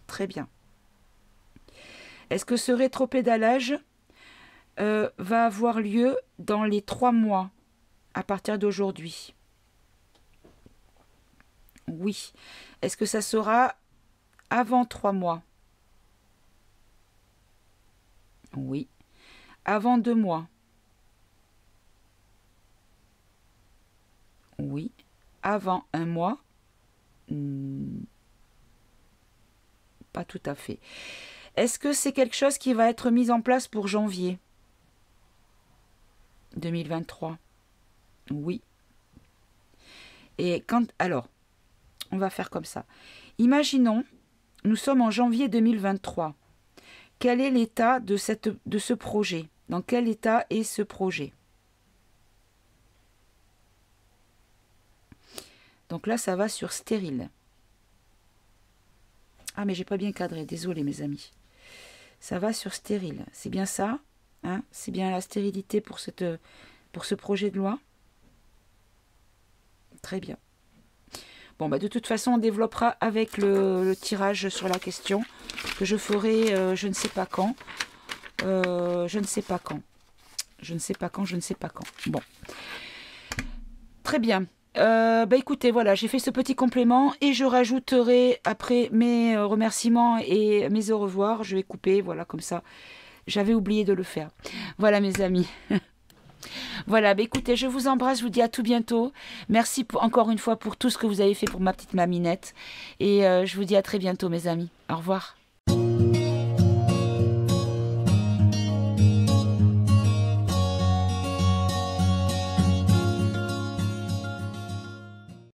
A: Très bien. Est-ce que ce rétropédalage va avoir lieu dans les 3 mois à partir d'aujourd'hui? Oui. Est-ce que ça sera avant 3 mois? Oui. Avant 2 mois? Oui. Avant 1 mois? Pas tout à fait. Est-ce que c'est quelque chose qui va être mis en place pour janvier 2023? Oui. Et quand... Alors, on va faire comme ça. Imaginons, nous sommes en janvier 2023. Quel est l'état de ce projet? Dans quel état est ce projet? Donc là, ça va sur stérile. Ah, mais j'ai pas bien cadré. Désolé, mes amis. Ça va sur stérile. C'est bien ça, hein? C'est bien la stérilité pour ce projet de loi? Très bien. Bon, bah de toute façon, on développera avec le tirage sur la question que je ferai je ne sais pas quand. Je ne sais pas quand. Je ne sais pas quand, je ne sais pas quand. Bon. Très bien. Bah écoutez, voilà, j'ai fait ce petit complément et je rajouterai après mes remerciements et mes au revoir. Je vais couper, voilà, comme ça. J'avais oublié de le faire. Voilà, mes amis. Voilà, bah écoutez, je vous embrasse, je vous dis à tout bientôt. Merci encore une fois pour tout ce que vous avez fait pour ma petite maminette. Et je vous dis à très bientôt, mes amis. Au revoir.